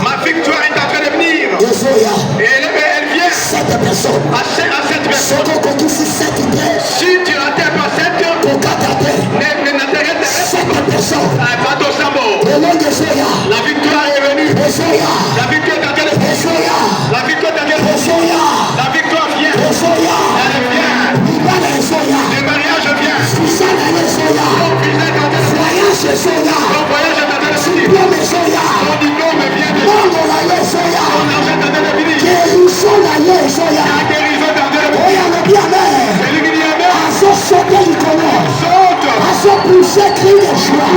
Ma victoire est en train de venir. Et elle vient. À cette personne. Si tu n'atteins pas cette, pas ton sabot. La victoire est venue. La victoire est en train de venir. La victoire est en train de venir. La victoire vient. Elle vient. Le mariage vient. Ton visa est en train de venir. Ton voyage est en train de venir. Ton diplôme vient de venir. Ton argent est en train de venir. La guérison est en train de venir. C'est lui qui dit amen. Saute. Pousse des cris de joie.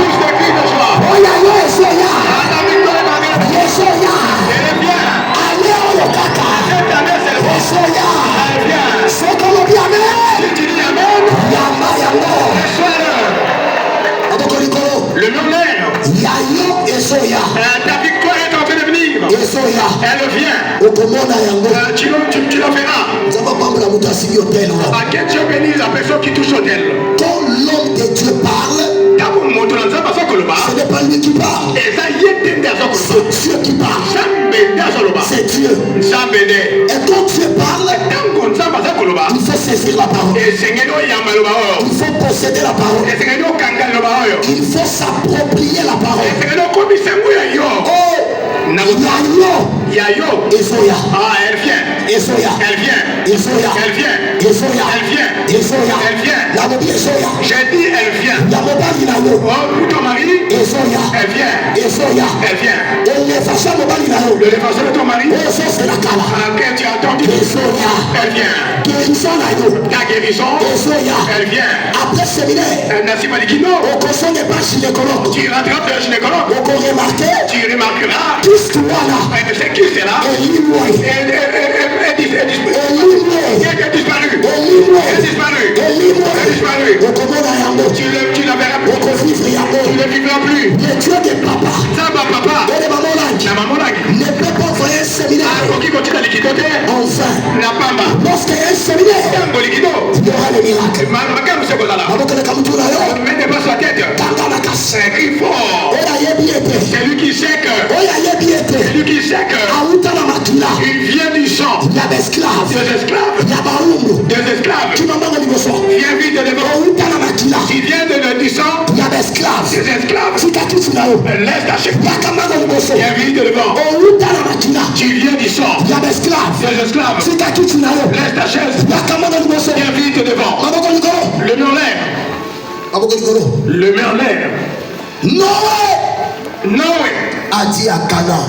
La victoire est en train de venir. Elle est bien. Cette année c'est bon. Elle vient. Si tu dis amen, le millionnaire. Ta victoire est en train de venir. Elle vient. Tu la verras. À quel Dieu bénit la personne qui touche au tel. Quand l'homme de Dieu parle, ce n'est pas lui qui parle. C'est Dieu qui parle. C'est Dieu. Et quand Dieu parle, il faut saisir la parole. Il faut posséder la parole. Il faut s'approprier la parole. Yayo. Ah, elle vient. Elle vient. J'ai dit elle vient. Oh, pour ton mari. Elle vient. L'élévation de ton mari. Tu as entendu. Elle vient. Ta guérison. Elle vient. Après séminaire, tu rattrapes le gynécologue. Tu remarqueras. C'est qui c'est là? Elle est disparue. Tu la verras plus. Tu ne vivras plus. Ça va papa. La maman ne peut pas envoyer un séminaire. Enfin, lorsqu'il y a un séminaire, il y aura le miracle. C'est lui qui sait que il vient du sang. Il y a des esclaves. Des esclaves. Viens vite devant. Il vient du sang. Il y a des esclaves. Laisse ta chaise. Viens vite devant. Tu viens du sang. Il y a des esclaves. Laisse ta chaise. Viens vite devant. Le mur l'air. Le mur l'air. Noé a dit à Canaan.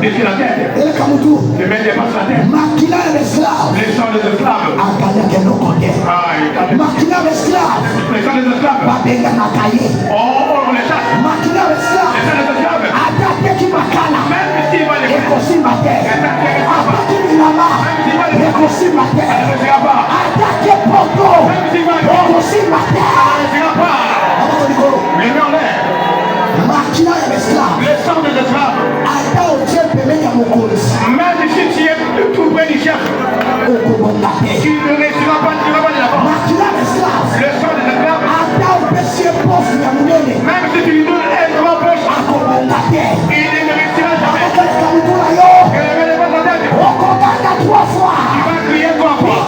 dessus la tête. Et le Kamutu. Les mains dépassent la tête. Makina esclave. Les sangs des esclaves. Akanya keno konde. Makina esclave. Les sangs des esclaves. Babenga nakaye. On les chasse. Makina esclave. Les sangs des esclaves. Atate ki makala. Même s'il va les Ekosi mate. Atate milama. Ekosi mate. Atate poto. Ekosi mate. Les mains en l'air. Makina esclave. Les sangs des esclaves. Ata otie pemenya mokonzi. Même si tu es tout près du chef, tu ne réussiras pas de là-bas. Makina esclave. Le sang des esclaves. Ata opesie poste ya munene. Même si tu lui donnes un grand poche, il ne réussira jamais. Avec le Kamutula yo. Que ne mets pas sa tête. Okoganda 3 fois. Tu vas crier 3 fois.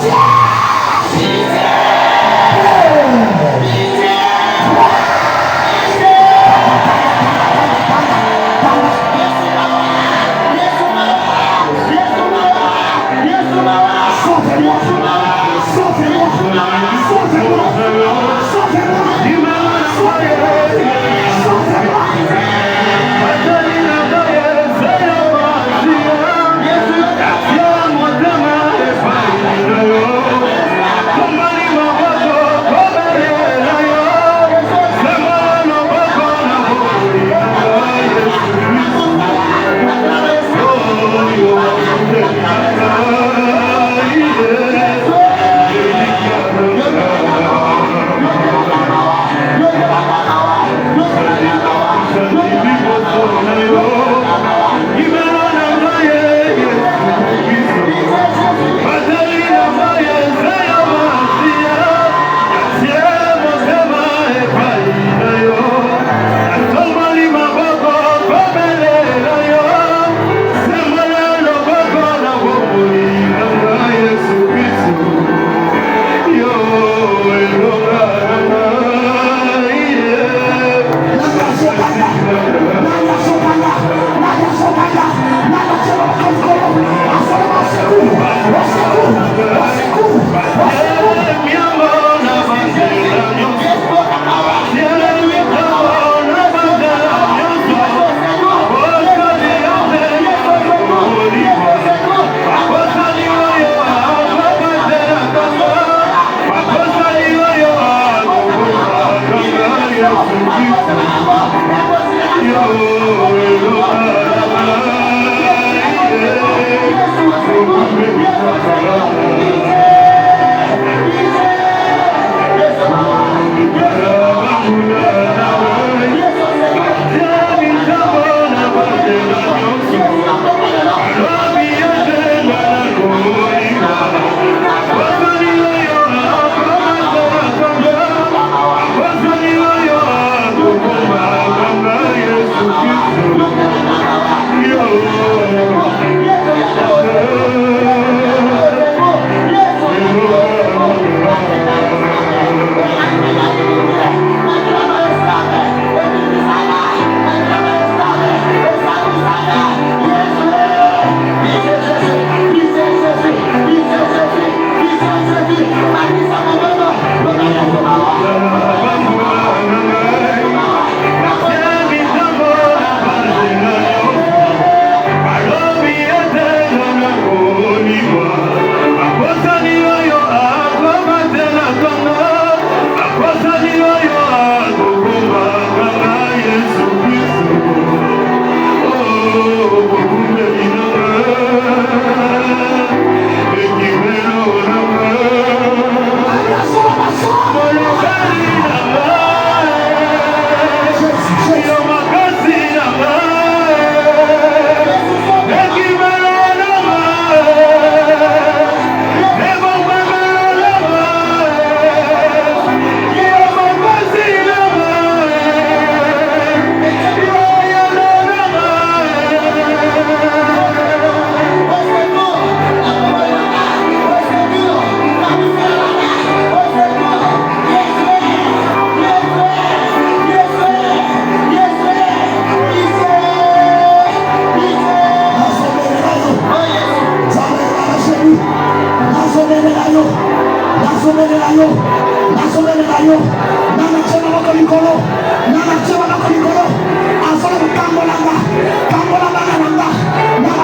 Nana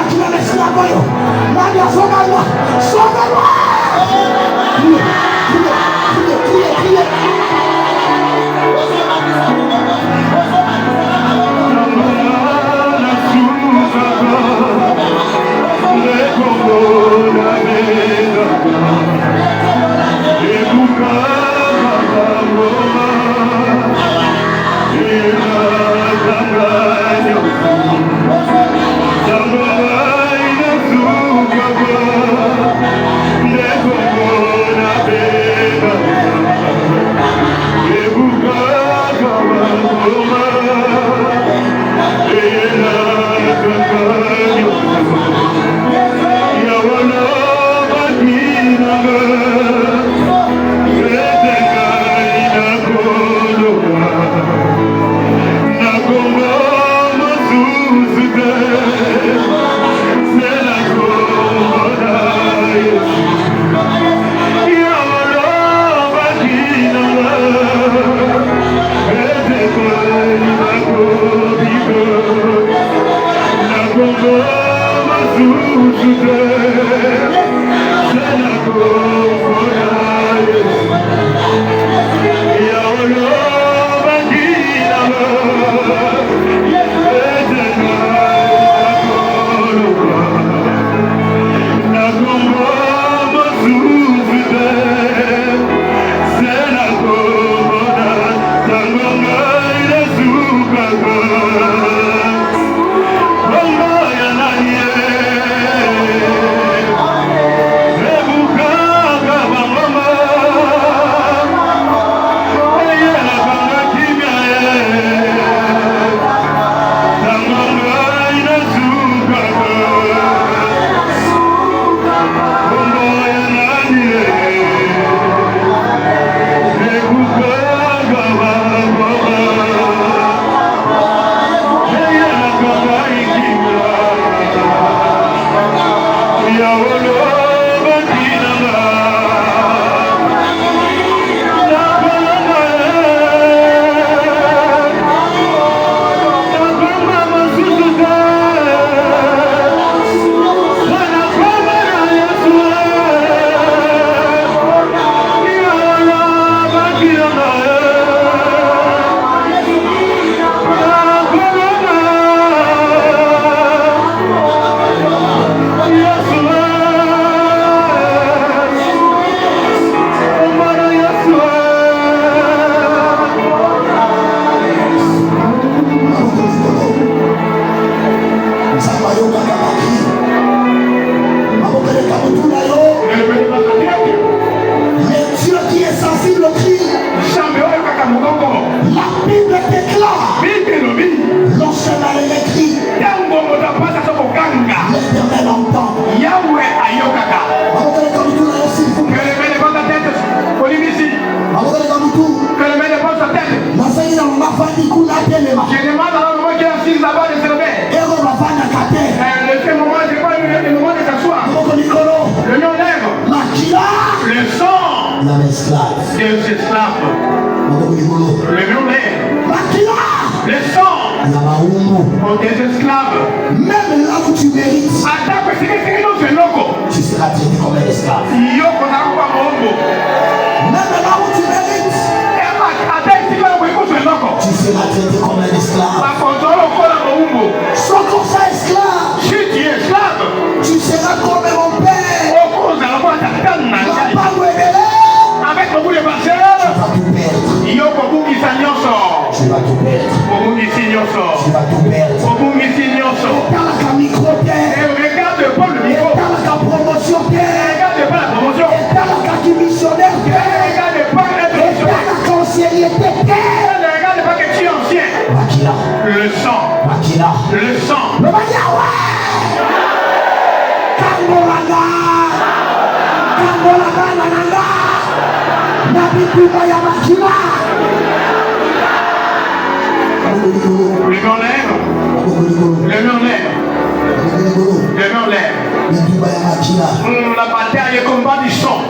La bataille est combat du sang.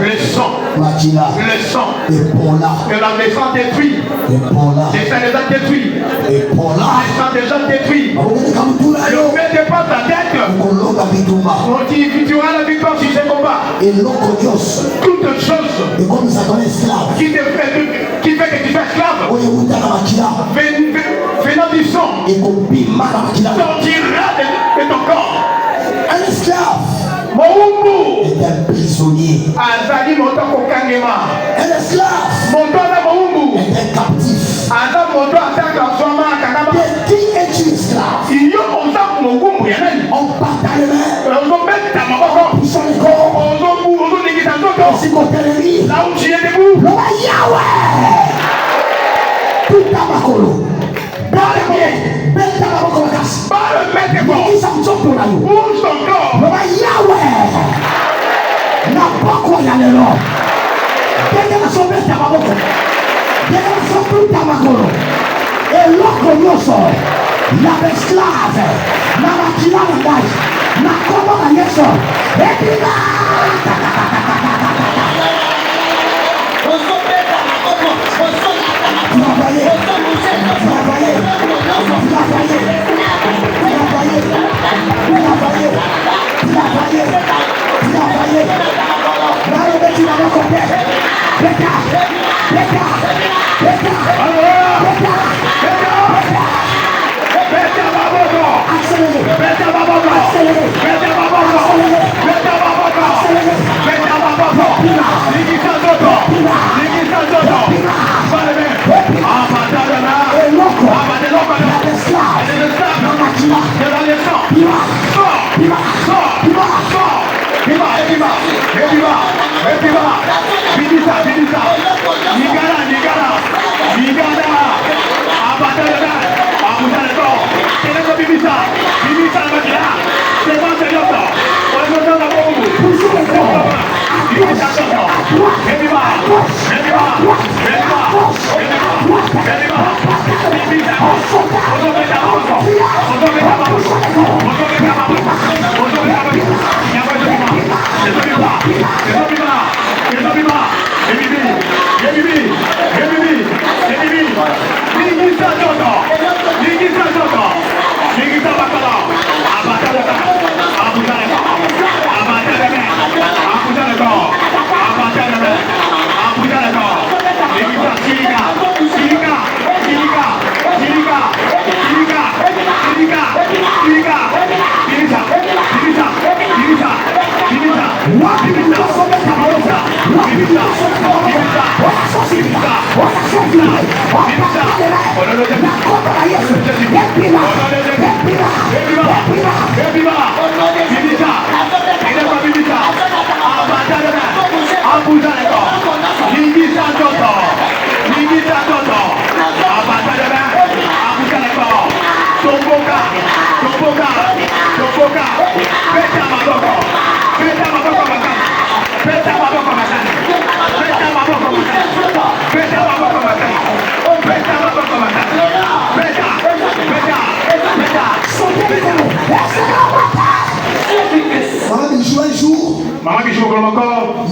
Le sang. Le sang. Que la maison détruit. Les saints déjà détruits. Les saints déjà détruits. Ne mettez pas ta tête. Tu auras la victoire sur ces combats. Toute chose qui fait que tu fais esclave venant du sang sortira de ton corps. Un esclave est un prisonnier. Un esclave est un captif. De qui es-tu esclave? On part ta main, on pousse le corps, on psychothérapie. Là où tu es debout, le Yahweh, tout ta makolo. pas le pied, pas le mettre fort. Bouge ton corps. Le Yahweh n'a pas quoi y aller là. Quelqu'un a sauvé ta makolo. Quelqu'un a sauvé ta makolo. Et l'autre sort. La esclave, la makila la gage, la komo la yeso. Et puis là. Travailler.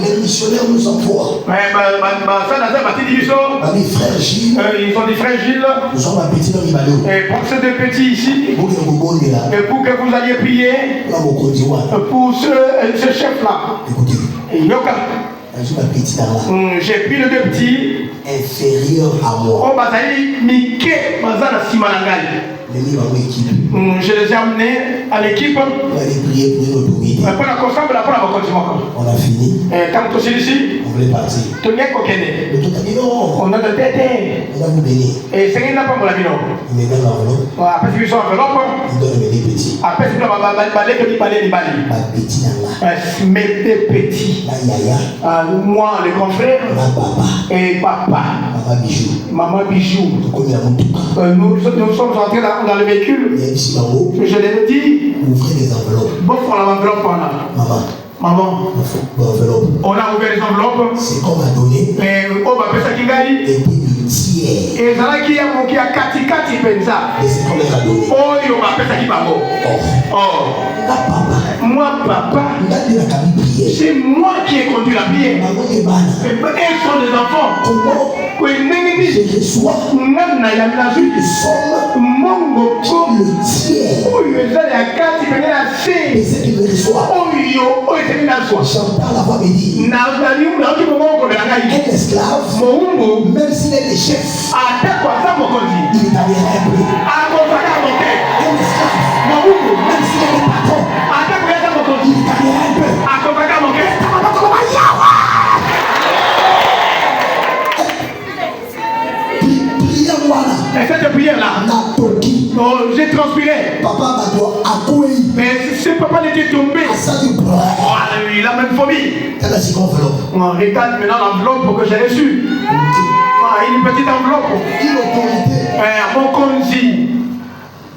Les missionnaires nous envoient. Ils sont des frères Gilles. Nous sommes un petit homme. Et pour ces deux petits ici, et pour que vous alliez prier pour ce chef-là. Écoutez. Yoka. J'ai pris les deux petits inférieurs à moi. Oh, je les ai amenés à l'équipe. On a fini. On voulait partir. Le tout a dit non. On a de tête. Il va vous bénir. Et c'est une pas pour la vie. Il me donne l'enveloppe. Après, il sont enveloppe. Il donne mes petits. Après, il va petit là. Mes petits. Moi, le grand frère. Et papa. Maman Bijou. Nous sommes entrés dans le véhicule. Je leur ai dit. Ouvrez les enveloppes. Bon, pour l'enveloppe, Maman. On a ouvert les enveloppes. C'est qu'on m'a donné. Et on va faire ça qui gagne. Et puis le tiers. Et ça qui a kati pensa. Et c'est qu'on les a donné. Oh, on va faire ça qui va bon. Moi, papa. C'est moi qui ai conduit la prière. Elles sont des enfants. Comment je reçois le tiers. Et ce qu'il me reçoit. J'entends la voix me dire. Un esclave, même s'il est le chef, il est derrière un peu. Un esclave, même s'il est le patron, il est derrière un peu. Et cette prière-là, j'ai transpiré. Papa m'a dit accueilli. Mais ce papa n'était tombé. Il a même fourmi. On regarde maintenant l'enveloppe que j'ai reçue. Une petite enveloppe. Une autorité. Mon conzi.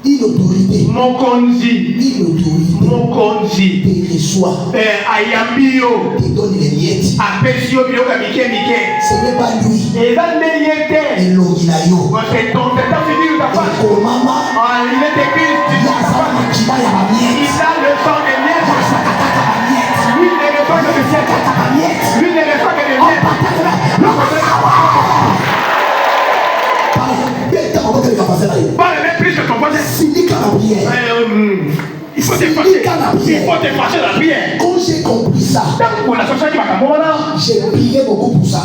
Une autorité. Mon conzi. Une autorité. Mon conzi. Te reçoit. Ayambio. Te donne les miettes. Apesio biloka mike. Ce n'est pas lui. Et là, Et l'Ogilayo. C'est ton fini ta face. Et maman. Il est écrit. Il a le sang des miettes. Lui, il ne reçoit que des miettes. Lui, il ne reçoit que des miettes. Pas le même prix que ton voisin. Il faut te fâcher la prière. Quand j'ai compris ça, j'ai prié beaucoup pour ça.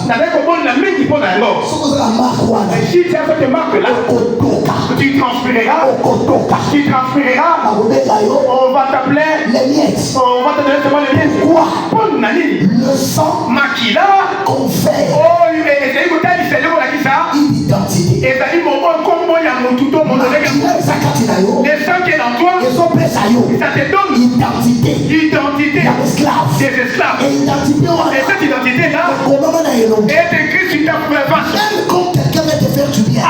Si tu as cette marque-là, tu transpireras. On va t'appeler. On va te donner seulement les miettes. Quoi? Le sang maquilla confère une identité. Les sang qui est dans toi, Et ça te donne identité d'esclave. Des esclaves. Et cette identité-là est écrite sur ta face. Même quand quelqu'un va te faire du bien.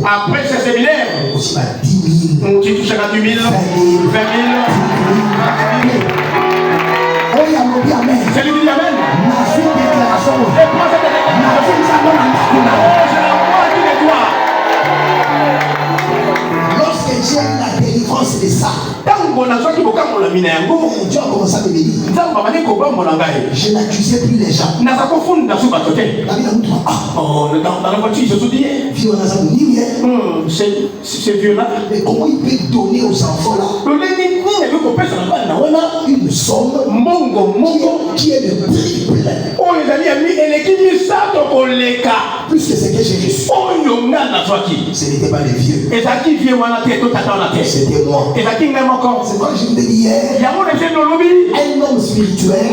Après ce séminaire, tu toucheras 10 000, 20 000, 30 000. C'est lui qui dit Amen. Et prends cette lorsque j'ai eu la délivrance de ça, Dieu a commencé à me bénir. Je n'accusais plus les gens. Dans la voiture, il se souvient. C'est vieux-là. Mais comment il peut donner aux enfants là une somme qui est le triple plus que ce que j'ai reçu? Ce n'était pas les vieux. C'était moi. C'est quoi je vous ai dit hier? Un homme spirituel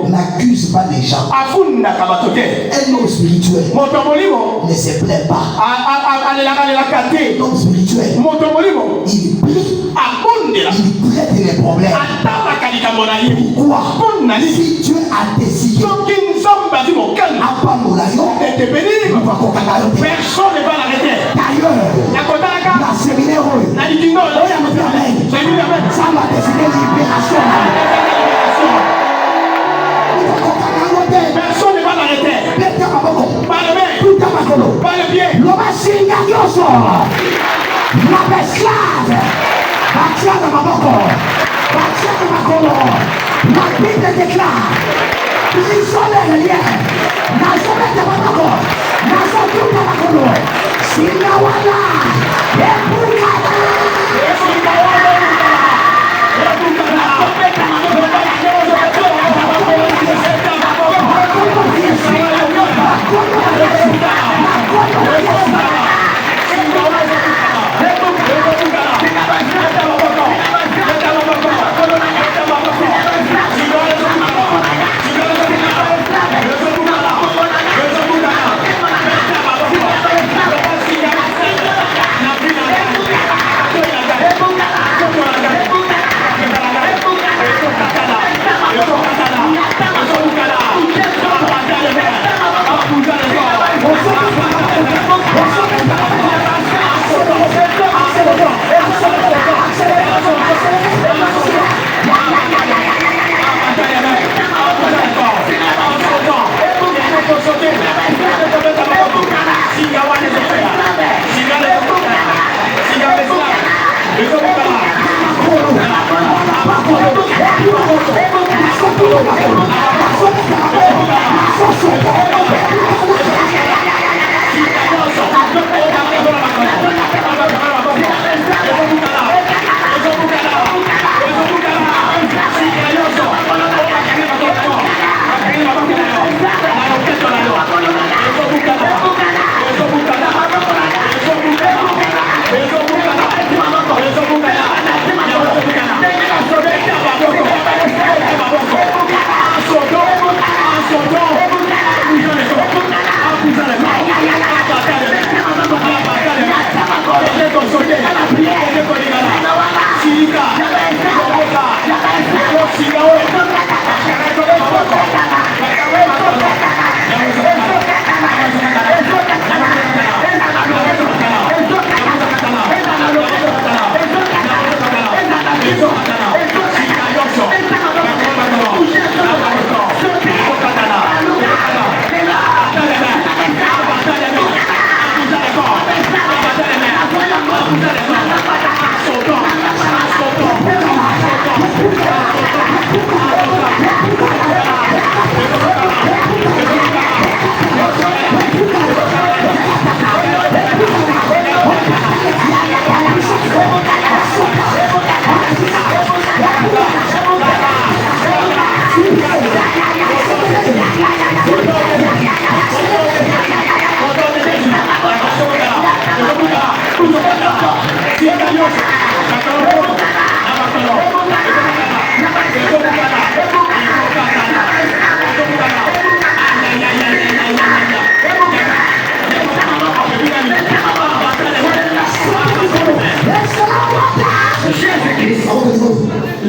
n'accuse pas les gens. Un homme spirituel ne se plaint pas. Un homme spirituel, il prie. Il traite les problèmes. Pourquoi? Si Dieu a décidé personne ne va l'arrêter. D'ailleurs, la séminaire, ça m'a décidé libération. Personne ne va l'arrêter. Pas le pied. La Bible déclare, brisons les liens.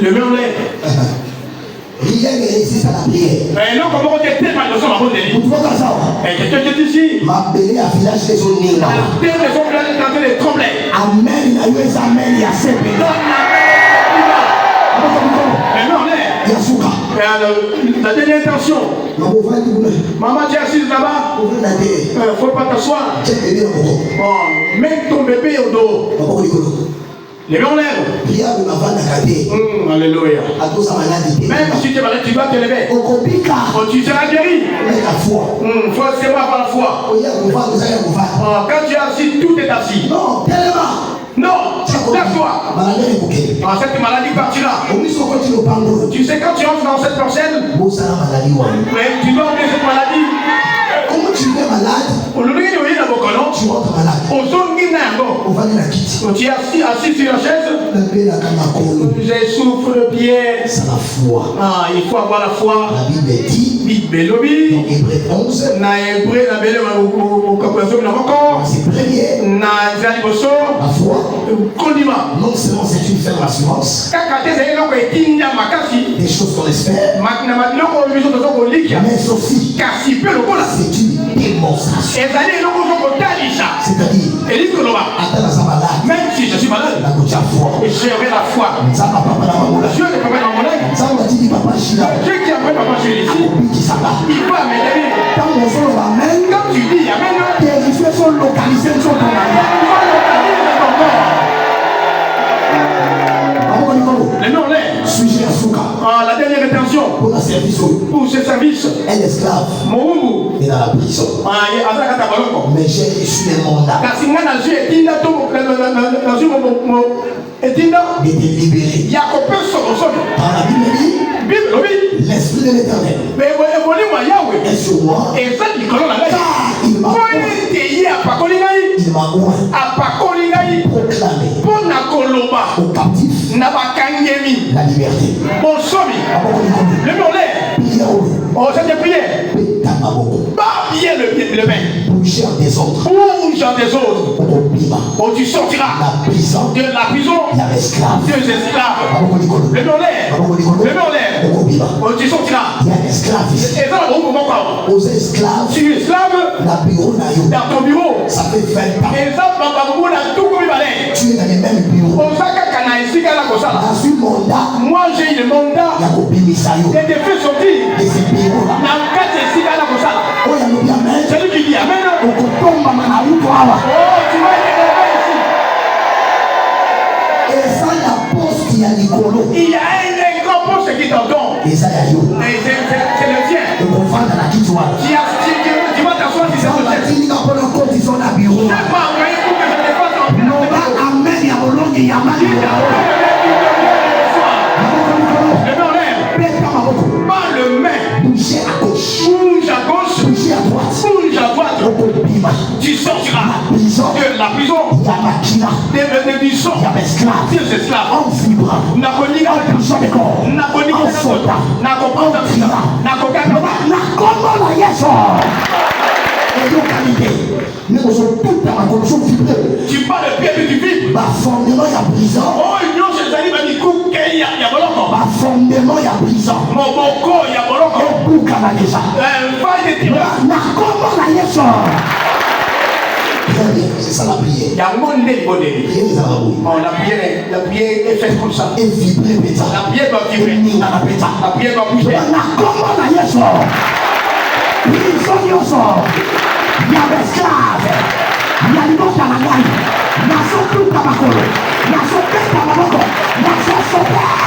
Le mets en l'air. Rien ne résiste à la prière. Mais non, comment on était tellement de son avant de Vous pouvez faire ça. Et quelqu'un qui est ici. Ma belle a village des zones là. La terre de son village est en train de trembler. Amen. Il y a eu un amen. Il y a 7 Mais non, en l'air. Il y a Souka. La dernière intention. Maman, tu es assise là-bas. Faut pas t'asseoir. Bon, mets ton bébé au dos. Les mains en l'air. Alléluia. Même si tu es malade, tu dois te lever. Tu seras guéri. Il faut seulement avoir la foi. Quand tu es assis, tout est assis. Non, tellement. Non, t'assois. Cette maladie partira. Tu sais, quand tu entres dans cette parcelle, mais tu dois enlever cette maladie. Comment tu es malade? Tu rentres malade. Tu es assis sur la chaise. Je souffre de pied. C'est la foi. Ah, il faut avoir la foi. La Bible dit. Bible dans Hébreux 11. C'est premier. La foi. Non seulement c'est une ferme assurance. Des choses qu'on espère. Mais aussi. C'est une démonstration. C'est-à-dire. Même si je suis malade, j'aurai la foi. Dieu ne peut pas m'envoler. Dieu qui a fait papa chez ici, il va m'aider. Quand tu dis Amen, tes effets sont localisés sur ton le nom l'est. Suis-je à Souka? La dernière intention pour ce service. Un esclave est dans la prison. Mais j'ai reçu un mandat de te libérer. Par la Bible dit, l'Esprit de l'Éternel est sur moi. Il m'a proclamé aux captifs la liberté. Le nom l'est. Oh, cette prière. Pas bien le bain. Bouger en désordre. Bouge en désordre. Oh, tu sortiras de la prison. Deux esclaves. Le nom l'est. Le nom l'est. Oh, tu sortiras. Il y a un esclave ici. Aux esclaves. Tu es esclave. Dans ton bureau. Ça fait 20 ans. Tu es dans les mêmes bureaux. Dans un mandat. Moi j'ai le mandat. Et des faits sortis. Et ces bureaux-là. Celui qui dit Amen. Oh, tu vas y arriver ici. Et ça, la poste, il y a Nicolo. Il y a un grand poste qui t'entend. Et ça, il y a yo. C'est le tien. Tu vas t'asseoir sur cette chaise. Je n'ai pas envoyé pour que je te fasse en non, amen, il y a Bolong, il y a Mali. Pas le main. Bouger à gauche. Bouge à gauche. Bouger à droite. Bouge à droite. Tu sortiras de la prison. Des buissons. Des esclaves. Tu parles de pied du vide. Ma fondement y a prison. Oh, non, c'est ça, il va dire coupe qu'il y a boloko. Ma fondement y a prison. Mon boko, il y a boloko. Et bouka na déjà. Va y tirer. Na comment la yeso. C'est ça la prière. Il y a un monde de bonheur. La prière est faite comme ça. Et vibrer péta. La prière doit vibrer. La prière doit bouger. Na comment la yeso. Prison yoso. Il y a des esclaves. Il y a des gens qui ont la gagne. Il y a des gens qui ont la bakolo. Il y a des gens qui ont la bakolo. Il y a des gens qui ont la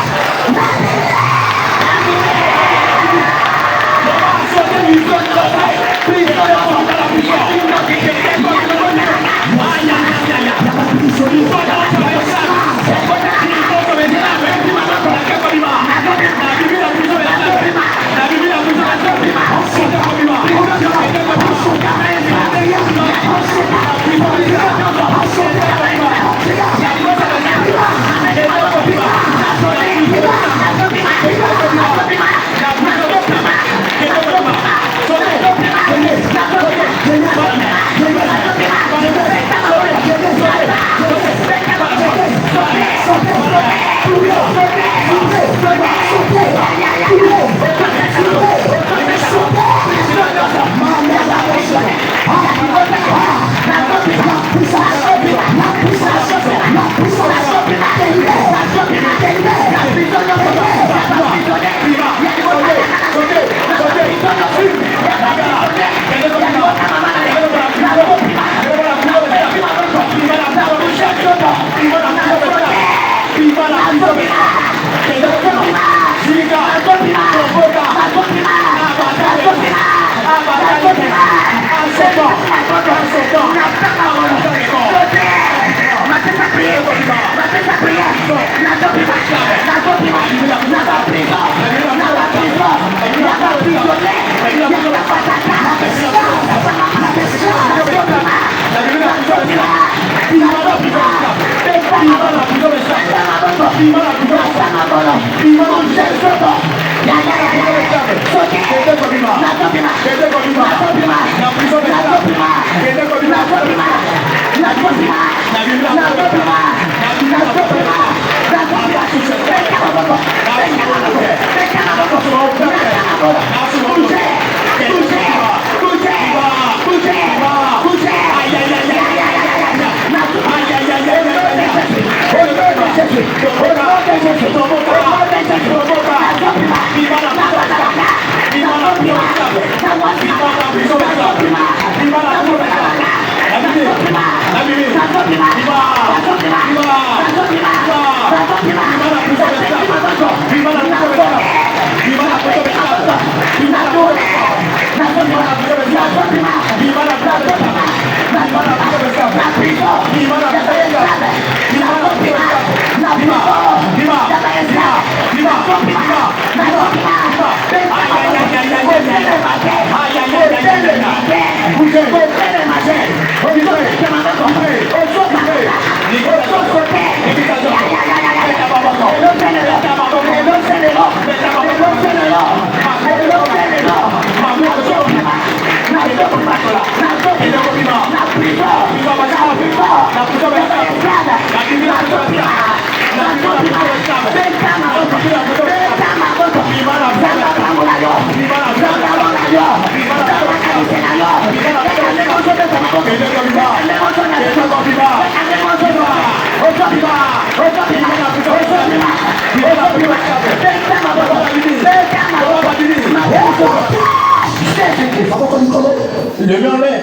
Le mur l'air.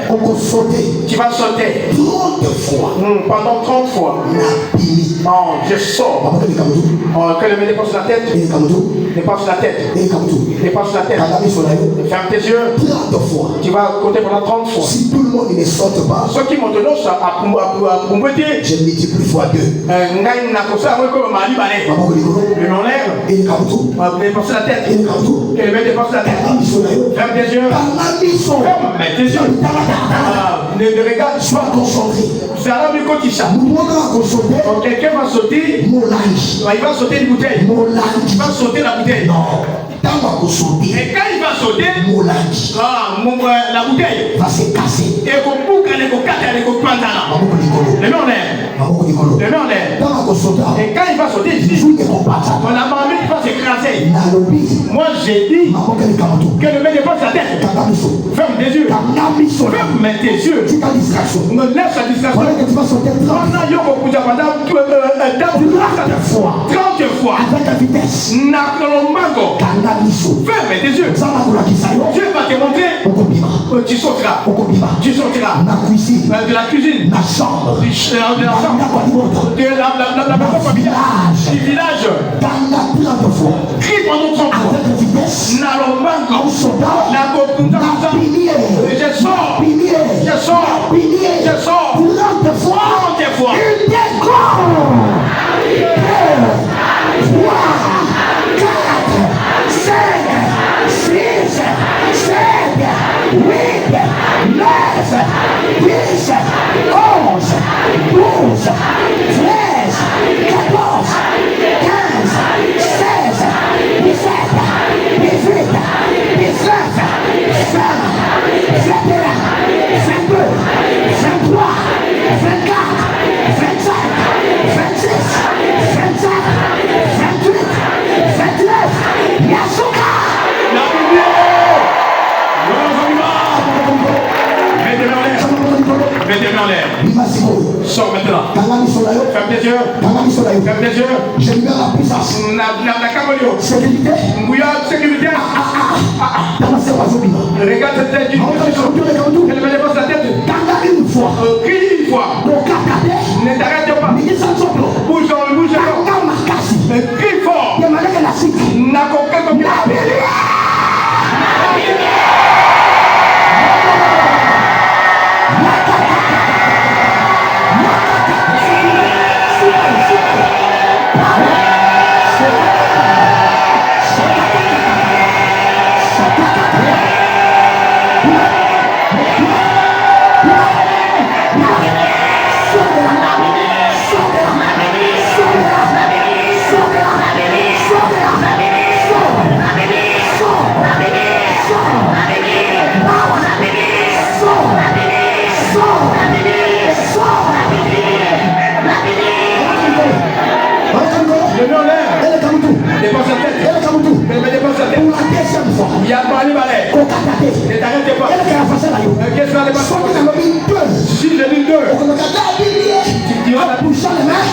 Tu vas sauter 30 fois. Pendant 30 fois. Non, je sors. Que le mec dépasse la tête. Dépasse la tête. Dépasse la tête. Ferme tes yeux. 30 fois. Tu vas compter pendant 30 fois. Si tout le monde ne saute pas, ceux qui m'ont donné ça à je multiplie fois 2. Le mur l'air. Dépasse la tête. Que le mec dépasse la tête. Ferme tes yeux. Ferme tes yeux. Ne regarde pas. Quelqu'un va sauter. Il va sauter une bouteille. Il va sauter la bouteille. Et quand il va sauter, la bouteille va se casser. Et qu'on boucle les cocates et les copains là. Les mains en l'air. Les mains en l'air. Et quand il va sauter ici, on a mamie qui va s'écraser. Moi j'ai dit que le mec dépasse sa tête. Ferme tes yeux. Ferme tes yeux. Ne laisse la distraction. 30 fois. Avec la vitesse. Ferme tes yeux. Dieu va te montrer. Tu sortiras. Tu sortiras. De la cuisine. La chambre. De la maison familiale. Du village. Crie pendant 30 fois. Je sors. Je sors. Je sors. 30 fois. Une décore. 2, 3, 4, 5, 6, 7, 8, 9, 10, 11, 12, 13, 14, 15, 16, 17, 18, 19, 20, 21, 22, 23, 24, 25, 26, 27, 28, 29, Yasuka! Mets tes mains en l'air. Sors maintenant. Ferme tes yeux. Ferme tes yeux. Je libère la puissance. Sécurité. Sécurité. Regarde cette tête. Elle me dépasse la tête. Une fois. Crie une fois. Ne t'arrête pas. Bouge. Crie fort. N'a qu'aucun comme il y a pas les balais. Ne t'arrêtez pas. Qu'est-ce que ça si j'ai dit 2, tu diras la bouche en main.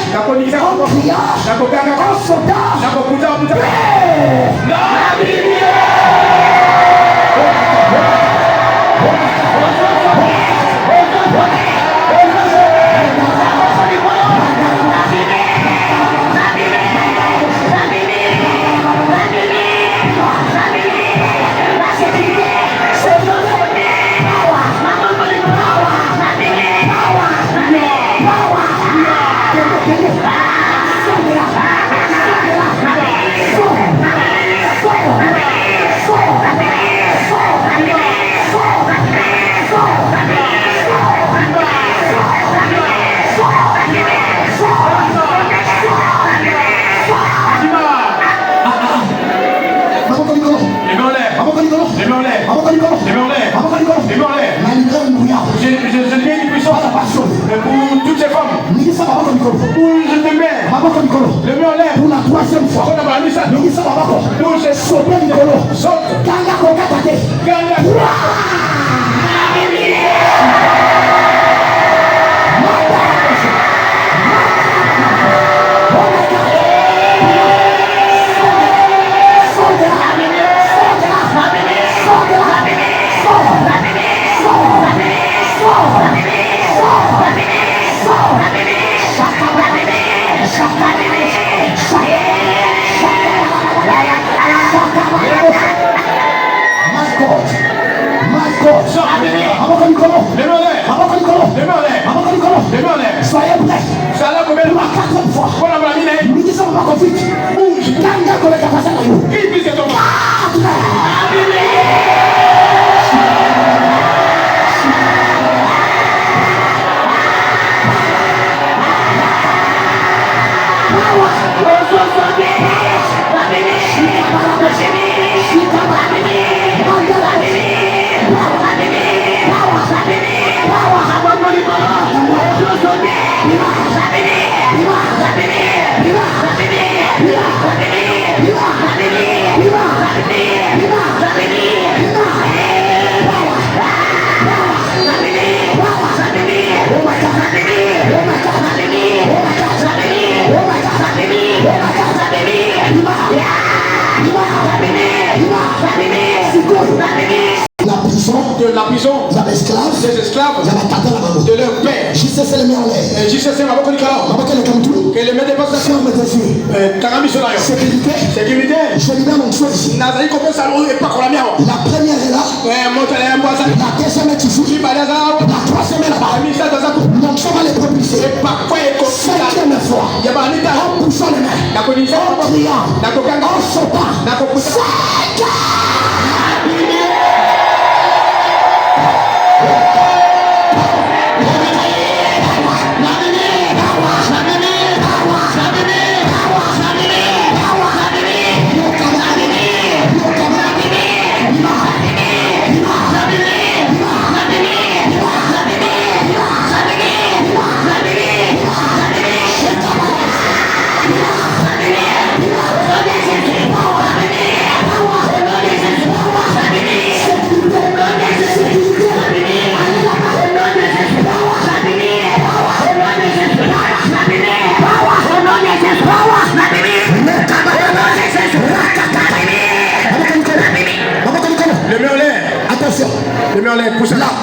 Pour toutes ces femmes, je te mets le mets en l'air pour la 3e fois. Pour ces sautes, saute. Soyez prêts. Pour la 4e fois. Bouge. De la prison, des esclaves, de leur père. Jesus c'est le meilleur lait. Jesus c'est ma boca de calor. Que le met des passes Ferme tes yeux. Caramisolayo. Sécurité. Sécurité. Je lui mets mon choix ici. Nazali comme ça, on est pas comme la mienne. La première est là. La deuxième est ici. La troisième est là-bas. Mon choix va les propulser. Cinquième fois. En poussant les mains. En criant. En sautant. 5.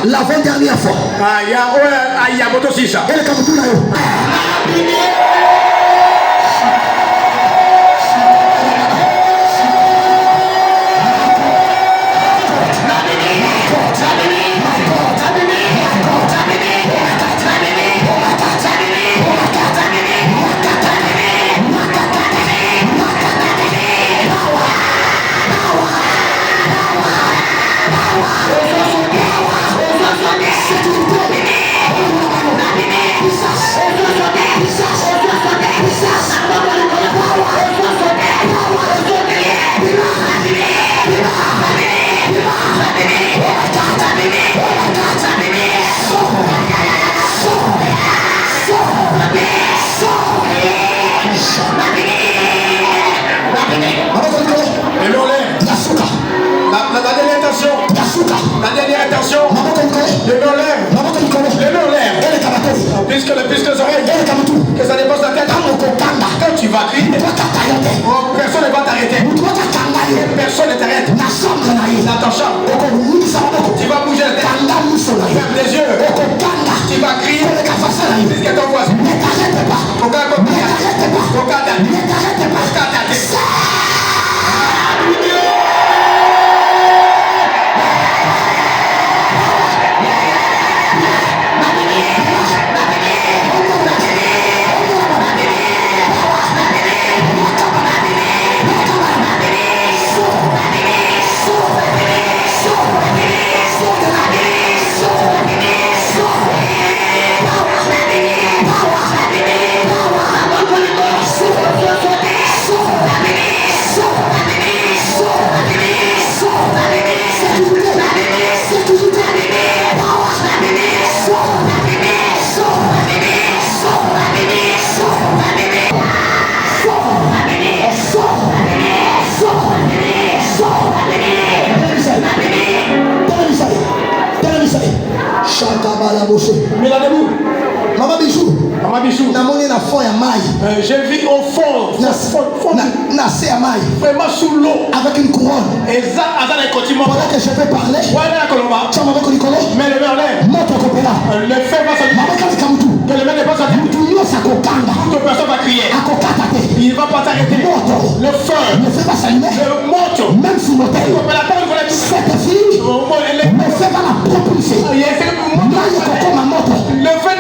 L'avant-dernière fois. Il y a moto 6. Et le Kabutu là. La dernière intention. Le l'air. Puisque les oreilles. Que ça dépasse la tête. Quand tu vas crier, personne ne va t'arrêter. Personne ne t'arrête. Dans ton champ. Tu vas bouger la tête. Ferme les yeux. Tu vas crier. Puisque ton voisin. Maman Bijou, j'ai vu au fond, vraiment sous l'eau, avec une couronne. Pendant que je vais parler, mais le feu va se que le mec n'est pas sorti. Toute personne va crier. Il ne va pas s'arrêter. Le feu, le moto, même si mon père, cette fille, le feu va la propulser. Le feu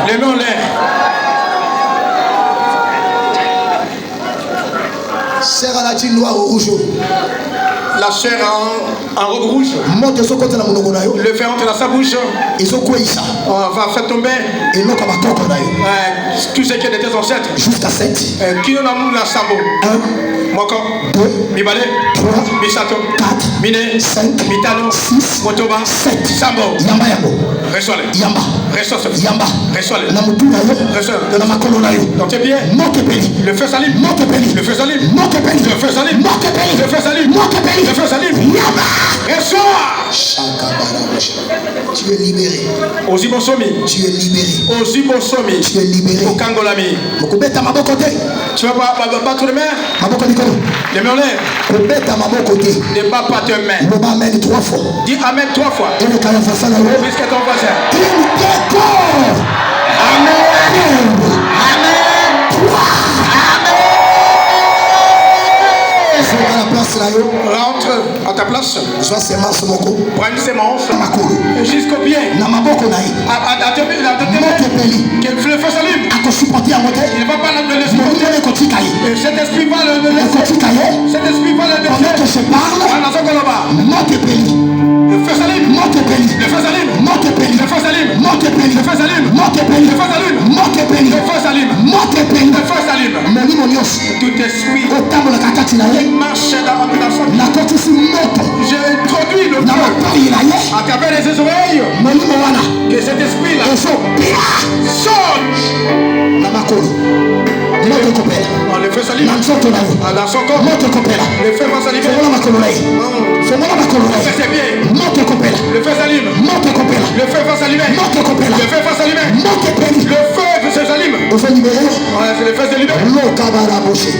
Les mains en l'air. Serre à la tine noire ou rouge. La chair en robe rouge. Le fer entre dans sa bouche. On va faire tomber tout ce qui est de tes ancêtres. Jusqu'à 7. Qui nous a la sambo. 1, Moko. 2, Mibale. 3, Misato. 4, Mine. 5, Mitano. 6, Motoba. 7. Sambo. Yamba yambo. Reçois-le. Yamba. Reçois-le. Yamba. Reçois-le. Na mutu na yo. Reçois-le. Na makolo na yo. Dans tes pieds. Mokepeli. Le feu s'allume. Mokepeli. Le feu s'allume. Mokepeli. Le feu s'allume. Mokepeli. Le feu s'allume. Mokepeli. Le feu s'allume. Yamba. Reçois. Tu es libéré. Ozibosomi. Tu es libéré. Ozibosomi. Tu es libéré. Okangolami. Mokobeta maboko te. Tu vas pas battre les mains. Maboko likolo. Les mains en l'air. Kobeta maboko te. Ne bats pas tes mains. Loba amen 3 fois. Dis amen 3 fois. Et le kaya fasa na yo. Puisque ton voisin. Tindeko. Amen. Amen. La place là yo. Rentre à ta place. Soit semence moko. Prends une sémence. Makolo. Jusqu'au pied. Na maboko na ye. À tes mains. Mokepeli. Que le feu s'allume. Ako supporter yango te. Il ne va pas le laisser. Molimo ekotika ye. Et cet esprit va le laisser. Ekotika ye. Cet esprit va le Pendant que laisser. je parle. Mokepeli. Le feu s'allume. Mokepeli. Le feu s'allume. Mokepeli. Le feu s'allume. Mokepeli. Le feu s'allume. Mokepeli. Le feu s'allume. Mokepeli. Le feu s'allume. Mokepeli. Le feu s'allume. Molimo nyonso. Tout esprit otambolaka kati na ye. marche dans son. Nakotisi moto. J'ai introduit le Na feu matoyi na ye. à travers les oreilles. Molimo wana. Que cet esprit-là Ezopia. sonne. Na makolo. Moto ekopela. Le feu s'allume. Na nzoto na yo. Dans son corps. Moto ekopela. Le feu va s'allumer. Fongola makolo na ye. Fongola makolo na ye. C'est bien. Moto ekopela. Le feu s'allume. Moto ekopela. Le feu va s'allumer. Moto ekopela. Le feu va s'allumer. Moto epeli. Le feu s'allume. Ozo libéré. C'est le feu s'allume. Lokabara boshe.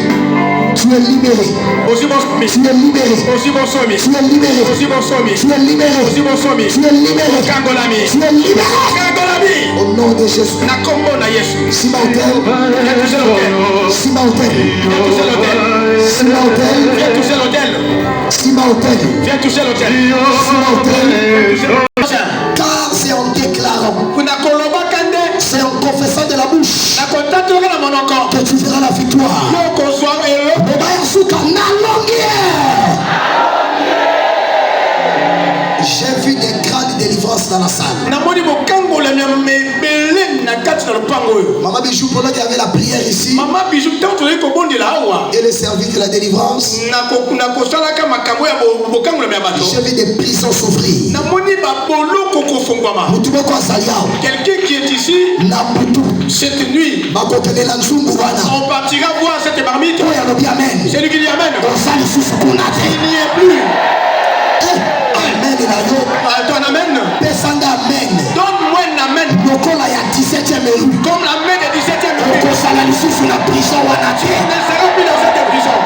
Tu es libéré. Aussi bon somi. Tu es libéré. Aussi bon somi. Tu es libéré. Aussi bon somi. Tu es libéré. Aussi bon somi. Tu es libéré. Kangolami. Tu es libéré. Kangolami. Au nom de Jésus. Na kombo na Yesu. Simba Hotel. Viens toucher l'hôtel. Simba Hotel. Viens toucher l'hôtel. Simba Hotel. Viens toucher l'hôtel. Simba Hotel. Viens toucher l'hôtel. Simba Hotel. Car Car c'est en déclarant, kuna koloba kande. c'est en confessant de la bouche Na kontato na monoko. que tu verras la victoire. Yo kozwa ero. Obayasuka na longueur. J'ai vu des grandes délivrances dans la salle. Namoni bokango la mebele na kati na lupango oyo. Maman Bijou, pendant qu'il y avait la prière ici Mama bijou tant to ko bondela awa. et le service de la délivrance, Na kosalaka makambo ya bokango la bato. j'ai vu des prisons s'ouvrir. Namoni ba boloko kofungwama. Mutume kwa Zaliao, Quelqu'un qui est ici na butu, cette nuit, bakokele na nzungu wana. on partira voir cette marmite. Oya lobi amen. C'est lui qui dit amen. Ozali susu kunate. Il n'y est plus. Amen na yo. Ton amen. Pesanga amen. Donne-moi un amen. Lokola ya 17e rue. Comme l'amen des 17e rue. Okosala lisusu na prison wana te. Il ne sera plus dans cette prison.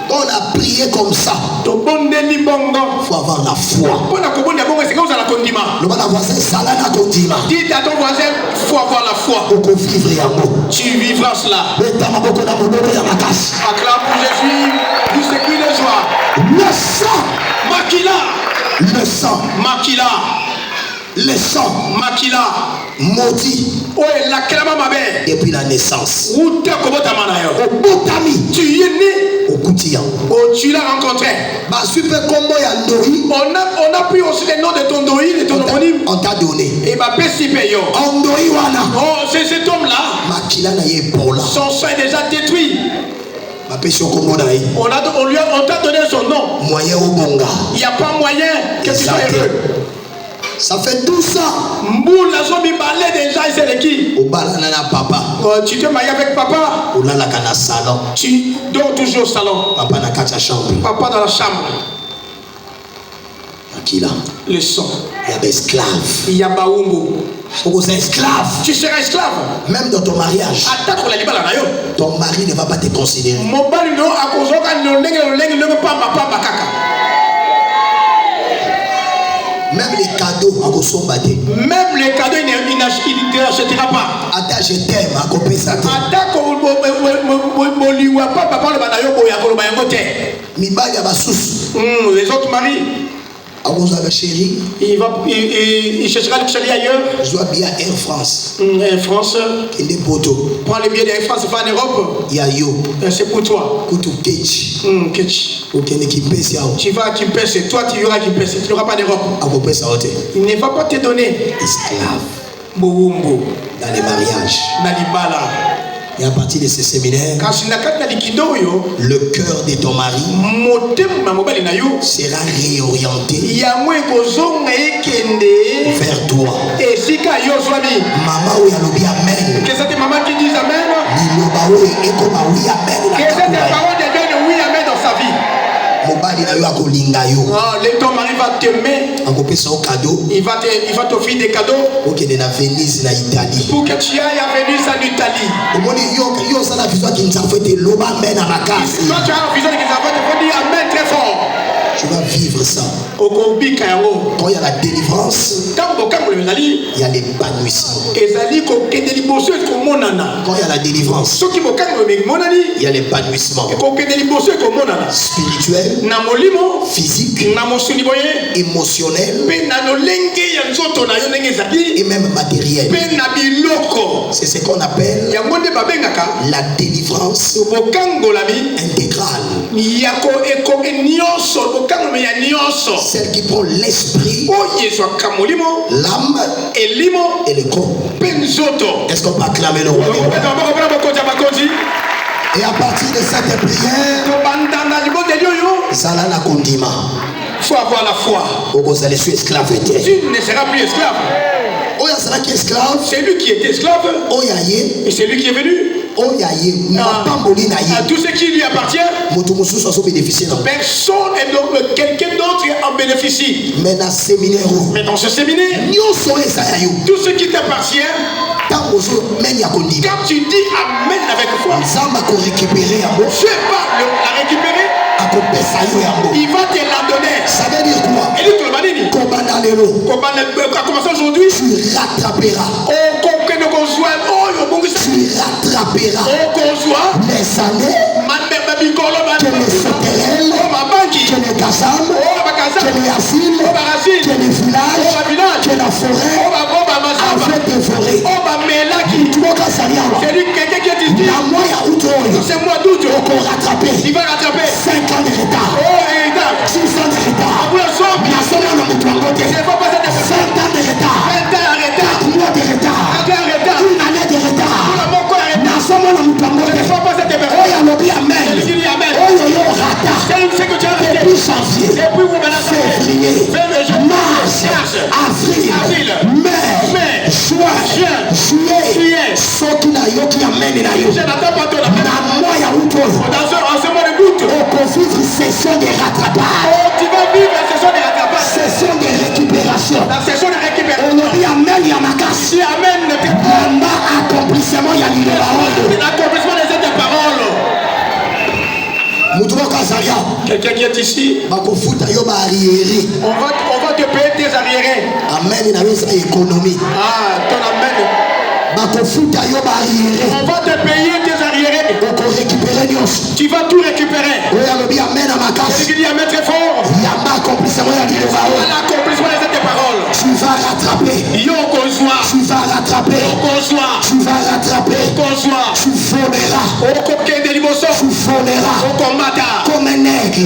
On a prié comme ça. Tobondeli bongo. Il faut avoir la foi. Pona kobonda bongo c'est comme ça la kondima. Le bana voisin sala na kondima. Dis à ton voisin, faut avoir la foi. Oko vivre yango. Tu vivras cela. Beta maboko na monoro ya makasi. Acclame pour Jésus, tout ce qui le joie. Le sang. Makila. Le sang. Makila. Le sang. Makila. Maudit. Ouais, la klama mabe. Depuis la naissance. Où t'es kobota manayo. Au botami. Tu y es né. Au Koutian. Oh, tu l'as rencontré. Ba super combo ya Ndori. On a pris aussi les noms de ton doi, de ton homonyme. On t'a donné. Et ma Pesipeyo. Ondoi wana. Oh, c'est cet homme-là. Makila na ye pola. Son sang est déjà détruit. Ma pesio combo na ye. On t'a donné son nom. Moyen au bonga. Il n'y a pas moyen que tu sois heureux. Ça fait 12 ans. Mboul, la zombie balait déjà, c'est le qui? Au balanana papa. Tu te maries avec papa. Au la kana salon. Tu dors toujours au salon. Papa na kacha chambre. Papa dans la chambre. Makila. Le sang. Il y a des esclaves. Il y a Baoumbo. Aux esclaves. Tu seras esclave. Même dans ton mariage. Attaque la libala nayo. Ton mari ne va pas te considérer. Mon bal no akozoka no lenge ne pas papa bakaka. Même Même les cadeaux, même les cadeaux, il ne t'achètera pas. Attends, je t'aime, à couper ça. Les autres maris, il cherchera le chéri ailleurs. Je dois bien Air France. Air France. Prends le billet d'Air France, va en Europe. C'est pour toi. Tu vas à Kimpese, toi tu iras à Kimpese, tu n'auras pas d'Europe. Il ne va pas te donner. Esclave. Dans les mariages. Et à partir de ce séminaire, le cœur de ton mari sera réorienté vers toi. Maman ou yalobi amen. Que c'est maman qui dit amen. Que c'est des paroles de Dieu de oui amen dans sa vie. Ton mari va t'aimer. Il va t'offrir des cadeaux pour que tu ailles à Venise en Italie. Toi tu as refusé de qu'ils dire amen très fort. Tu vas vivre ça. Quand il y a la délivrance, il y a l'épanouissement. Quand il y a la délivrance, il y a l'épanouissement spirituel, physique, émotionnel et même matériel. C'est ce qu'on appelle la délivrance intégrale. Celle qui prend l'esprit, l'âme et le corps. Est-ce qu'on peut acclamer le roi? Et à partir de cette prière, Zalana Kondima. Il faut avoir la foi. Tu ne seras plus esclave. C'est lui qui était esclave. Et c'est lui qui est venu. À tout ce qui lui appartient, personne et donc quelqu'un d'autre en bénéficie. Mais dans ce séminaire, tout ce qui t'appartient, quand tu dis amen avec foi, Dieu va la récupérer. Il va te la donner. Ça veut dire quoi? Commençons aujourd'hui. Tu rattraperas. Tu rattraperas les années que les sauterelles, que les gazam, que les aciles, que les villages, que la forêt avait dévoré. C'est moi d'août. Il va rattraper 5 ans de retard. 6 ans de retard. C'est pas passer de 20 ans de retard. 4 mois de retard. 1 année de retard. Depuis janvier, février, mars, avril, mai, juin, juillet, ce qui n'a yo qui amène na yo. En ce mois de août, on peut vivre session de rattrapage. Tu vas vivre la session de rattrapage. Session de récupération. La session de récupération. On dit amen Yamakas. Si amen ne t'est pas. Accomplissement ya li parole. L'accomplissement des paroles. Quelqu'un qui est ici, on va te payer tes arriérés. Amen, il a sa économie. Ah, ton amen. On va te payer tes arriérés. Tu vas tout récupérer. Celui qui dit amen très fort. L'accomplissement de cette parole. Tu vas rattraper. Tu vas rattraper. Tu vas rattraper. Tu voleras. Tu voleras. Comme un aigle.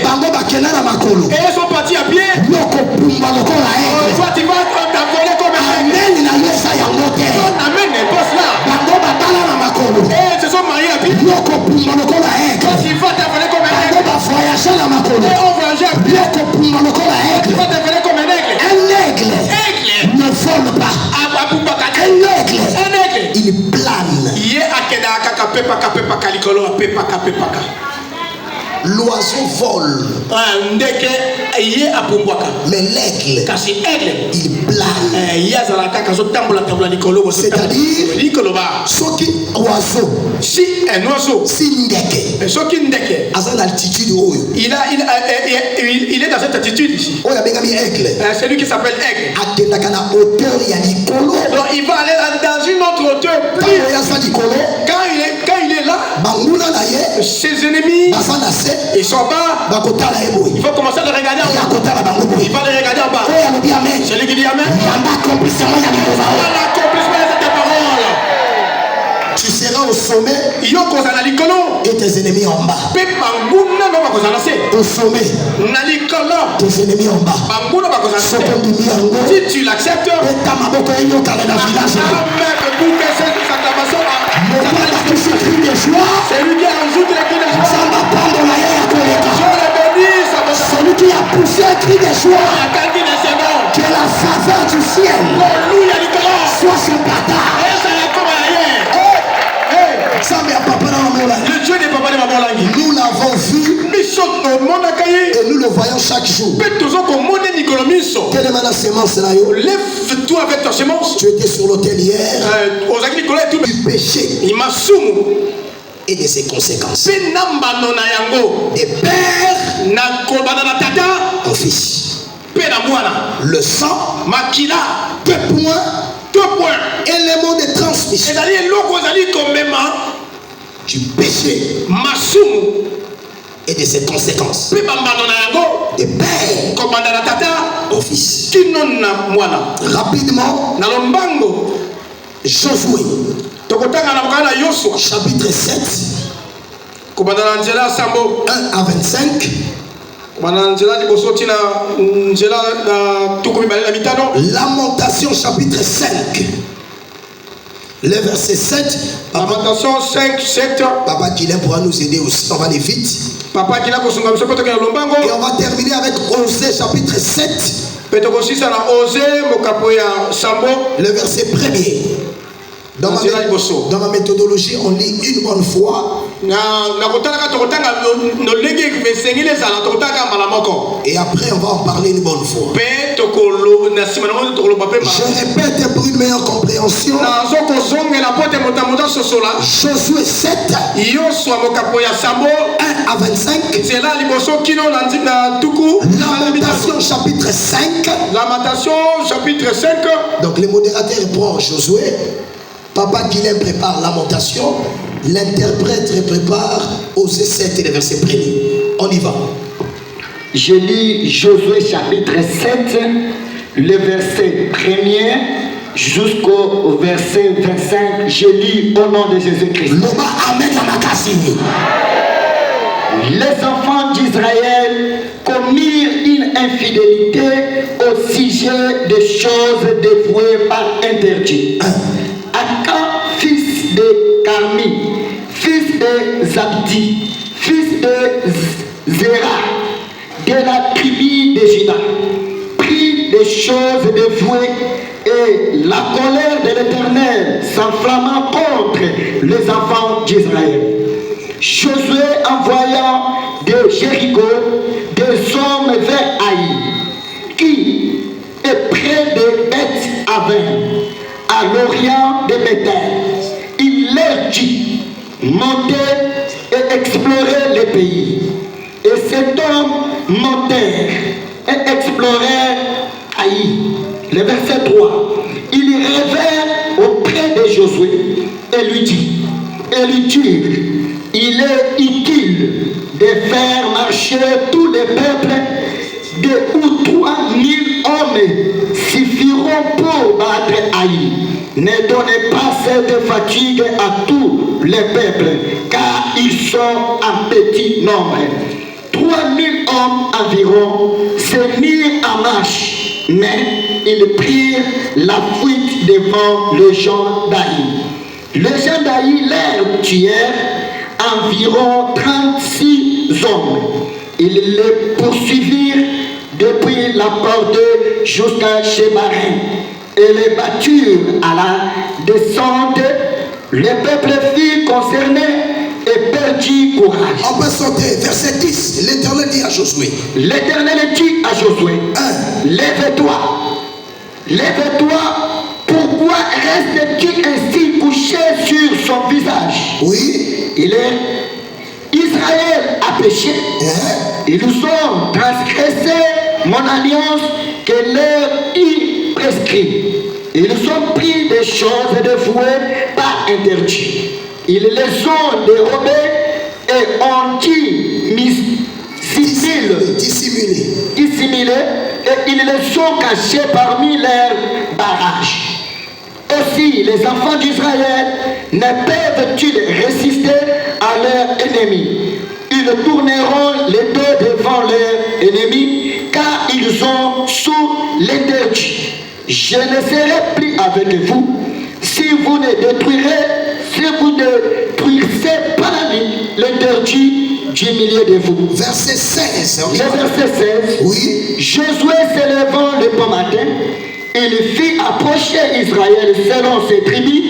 Bango bakena na makolo. Et ils sont partis à pied. Loko pumba lokola aigle. Toi tu vas t'envoler comme un aigle. Amen na yesa ya ngote. Amen n'est pas cela. Bango batala na makolo. Et ils se sont mariés à pied. Loko pumba lokola aigle. Toi tu vas t'envoler comme un aigle. Bango ba voyager na makolo. Et on voyage à pied. Loko pumba lokola aigle. Tu vas t'envoler comme un aigle. Un aigle ne vole pas. Un aigle il plane. L'oiseau vole. Mais l'aigle, il plane. C'est-à-dire, ce qui oiseau Si un oiseau, il est dans cette attitude ici. C'est lui qui s'appelle aigle. Donc il va aller dans une autre hauteur. Quand il est là, ses ennemis, ils sont bas. Il faut commencer à les regarder en bas. Il va les regarder en bas. Celui qui dit Amen. L'accomplissement de cette parole. Tu seras au sommet et tes ennemis en bas. Au sommet, tes ennemis en bas. Si tu l'acceptes, c'est lui qui ajoute les cris de joie. Celui qui a poussé un cri de joie, que la faveur du ciel soit son bâtard. Le Dieu des papas de Maman Langi. Nous l'avons vu et nous le voyons chaque jour. Quelle est ma semence là? Lève-toi avec ta semence. Tu étais sur l'autel hier. Du péché et de ses conséquences. Des pères en fils. Le sang, deux points, élément de transmission du péché et de ses conséquences. Des pères en fils. Rapidement, Josué chapitre 7 1 à 25. Lamentation chapitre 5. Le verset 7. Lamentation 5, 7. Papa Guilain pourra nous aider aussi. On va aller vite. Et on va terminer avec Osée chapitre 7. Le verset 1er. Dans ma méthodologie, on lit une bonne fois. Et après, on va en parler une bonne fois. Je répète pour une meilleure compréhension. Josué 7, 1 à 25. Lamentation chapitre 5. Donc les modérateurs reprennent Josué. Papa Guilain prépare lamentation. L'interprète prépare Osée 7 et le verset 1er. On y va. Je lis Josué chapitre 7, le verset 1er jusqu'au verset 25. Je lis au nom de Jésus-Christ. Les enfants d'Israël commirent une infidélité au sujet des choses dévouées par interdit. Akan, fils de Carmi, fils de Zabdi, fils de Zéra, de la tribu de Juda, prit des choses dévouées et la colère de l'Éternel s'enflamma contre les enfants d'Israël. Josué envoya de Jéricho des hommes vers Haï, qui est près de Beth-Aven, à l'orient de Bethel. Il leur dit: montez et explorez le pays. Et cet homme montèrent et explorèrent Haï. Le verset 3. Il revint auprès de Josué et lui dit: il est utile de faire marcher tous les peuples, 2 ou 3 000 hommes suffiront pour battre Haï. Ne donnez pas cette fatigue à tous les peuples, car ils sont en petit nombre. 3 000 hommes environ se mirent en marche, mais ils prirent la fuite devant les gens d'Haï. Les gens d'Haï leur tuèrent environ 36 hommes. Ils les poursuivirent depuis la porte jusqu'à Shebarim et les batturent à la descente. Le peuple fut concerné et perdit courage. On peut sauter. Verset 10. L'Éternel dit à Josué. L'Éternel dit à Josué: lève-toi. Lève-toi. Pourquoi restes-tu ainsi couché sur son son visage. Oui. Israël a péché. Ils ont transgressé mon alliance que leur y prescrit. Ils ont pris des choses dévouées par interdit. Ils les ont dérobées et ont dissimulé et ils les ont cachés parmi leurs barrages. Aussi, les enfants d'Israël ne peuvent-ils résister à leurs ennemis? Ils tourneront les dos devant leurs ennemis, car ils sont sous l'interdit. Je ne serai plus avec vous si vous ne détruisez pas l'interdit du milieu de vous. Verset 16. Le verset 16. Oui. Josué s'élevant le bon matin, il fit approcher Israël selon ses tribus,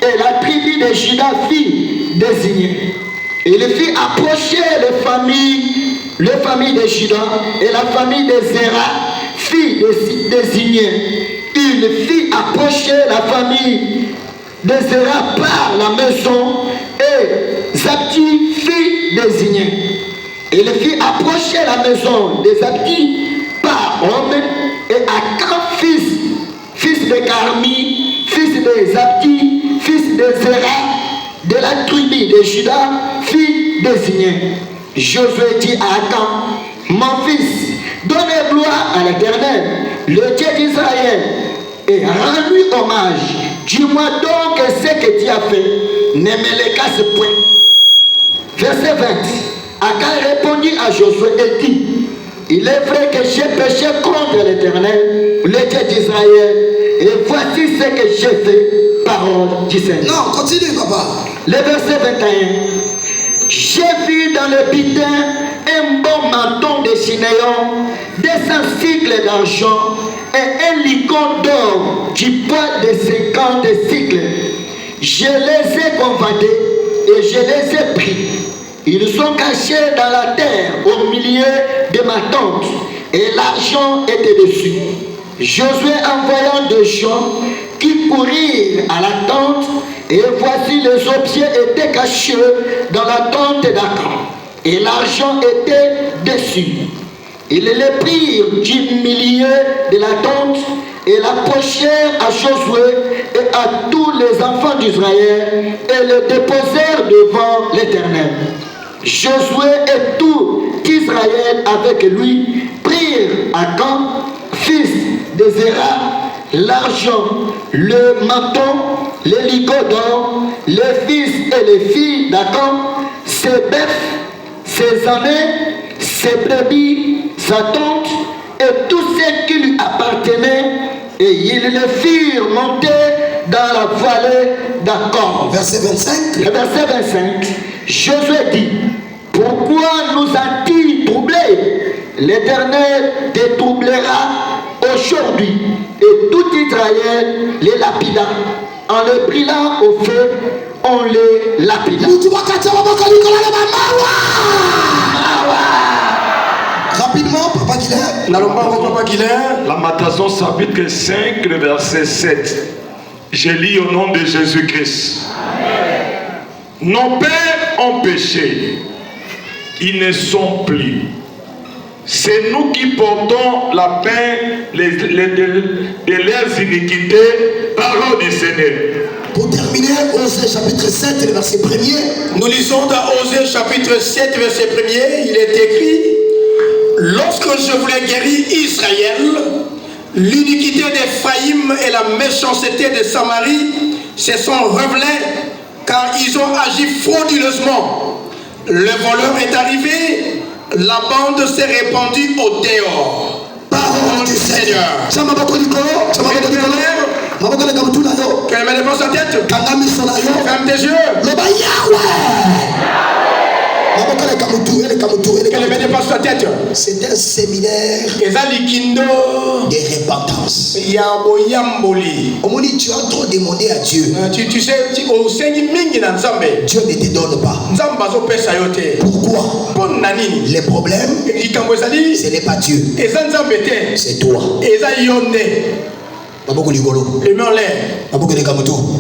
et la tribu de Juda fit désigner. Il fit approcher les familles de Juda, et la famille de Zéra fit désigner. Il fit approcher la famille de Zéra par la maison, et Zabdi fit désigner. Il fit approcher la maison de Zabdi par homme, et Akan, fils de Carmi, fils de Zabdi, fils de Zéra, de la tribu de Juda, fit désigner. Josué dit à Akan, mon fils, donne gloire à l'Éternel, le Dieu d'Israël, et rends-lui hommage. Dis-moi donc ce que tu as fait, ne me le casse point. Verset 20. Akan répondit à Josué et dit, il est vrai que j'ai péché contre l'Éternel, le Dieu d'Israël, et voici ce que j'ai fait, parole du Seigneur. Non, continue, papa. Le verset 21. J'ai vu dans le butin un bon menton de Sinéon, 200 cycles d'argent et un licon d'or du poids de 50 cycles. Je les ai convoités et je les ai pris. Ils sont cachés dans la terre au milieu de ma tente et l'argent était dessus. Josué envoyant des gens qui courirent à la tente, et voici les objets étaient cachés dans la tente d'Akan et l'argent était dessus. Ils les prirent du milieu de la tente et l'approchèrent à Josué et à tous les enfants d'Israël et le déposèrent devant l'Éternel. Josué et tout Israël avec lui prirent Akan, fils de Zéra, l'argent, le menton, les ligots d'or, les fils et les filles d'Akan, ses bœufs, ses ânes, ses brebis, sa tente et tout ce qui lui appartenait, et ils les firent monter dans la vallée d'Akan. Verset 25. Le verset 25. Josué dit, pourquoi nous a-t-il troublés? L'Éternel te troublera aujourd'hui. Et tout Israël les lapida. En les brûlant au feu, on les lapida. Rapidement, Papa Guilain. Lamentation chapitre 5, le verset 7. Je lis au nom de Jésus-Christ. Nos pères ont péché. Ils ne sont plus. C'est nous qui portons la peine de leurs iniquités, parole du Seigneur. Pour terminer, Osée chapitre 7, le verset 1er. Nous lisons dans Osée chapitre 7, verset 1er, il est écrit, lorsque je voulais guérir Israël, l'iniquité d'Ephraïm et la méchanceté de Samarie se sont révélées car ils ont agi frauduleusement. Le voleur est arrivé, la bande s'est répandue au dehors. Parole du Seigneur. Que les mains devant sa tête. Ferme tes yeux. Que les mains devant sa tête. C'est un séminaire de repentance. Tu as trop demandé à Dieu. Tu sais, Dieu ne te donne pas. Pourquoi? Les problèmes, ce n'est pas Dieu, c'est toi. Les mains en l'air. Que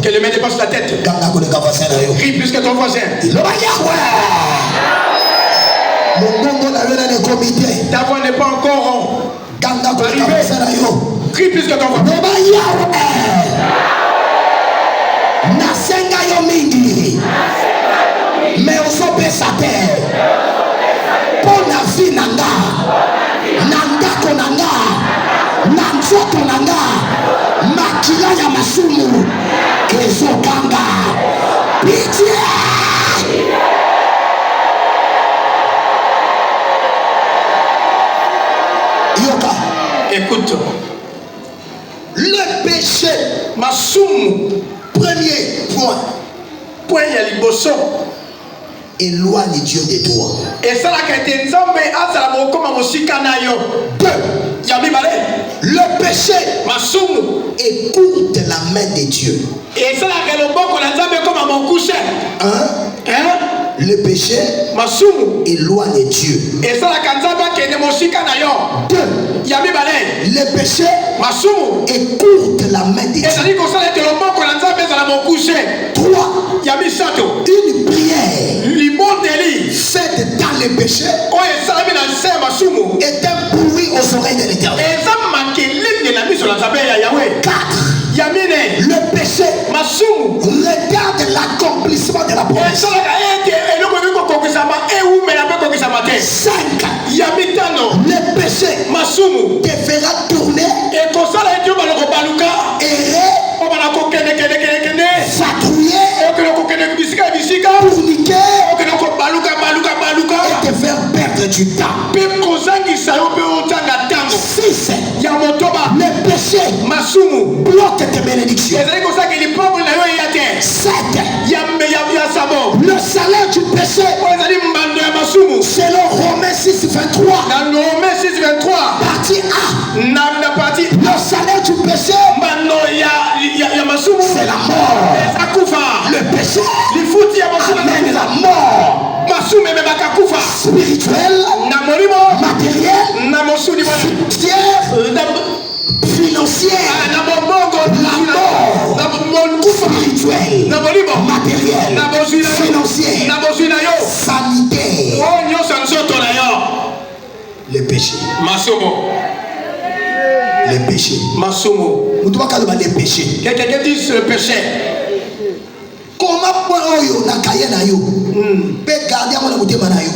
les mains dépassent la tête. Crie plus que ton voisin. Ta voix n'est pas encore rond. Crie plus que ton voisin. Mais on s'en pèse à terre. Pour la vie, nanga. Nanga konanga. Nanzo konanga. Makila ya masumu. Kezo kanga. Pitié. Yoka. Écoute. Le péché. Masumu. Premier point. Point ya liboso. Éloigne Dieu de toi. Et ça la qualité nzambe azala mokoma mosika na yo. 2. Ya mibale. Le péché masumu écoute la main de Dieu. Et ça la keloboko na nzambe comme mon coucher. 1. Le péché masumu éloigne Dieu. Et ça la kanzamba kene mosika na yo. 2. Ya mibale. Le péché masumu écoute la main de Dieu. Et ça dit que ça la keloboko na nzambe azala mon coucher. 3. Ya misato. Une prière faite dans le péché est un un bruit aux oreilles de l'Éternel. 4. Le péché regarde l'accomplissement de la promesse. 5. Le péché te fera tourner, errer, fatrouiller, pour niquer et te faire perdre du temps. 6. Le péché bloque tes bénédictions. 7. Le salaire du péché, selon Romains 6:23, partie A, le salaire du péché, c'est la mort. Le péché amène la mort spirituelle, matérielle, financière, la mort spirituelle, matérielle, financière, sanitaire. Le péché. Le péché. Nous devons calmer les péchés. Quelqu'un dit le péché. Comment point oyo na kaye na yo pe garder mon motema na yo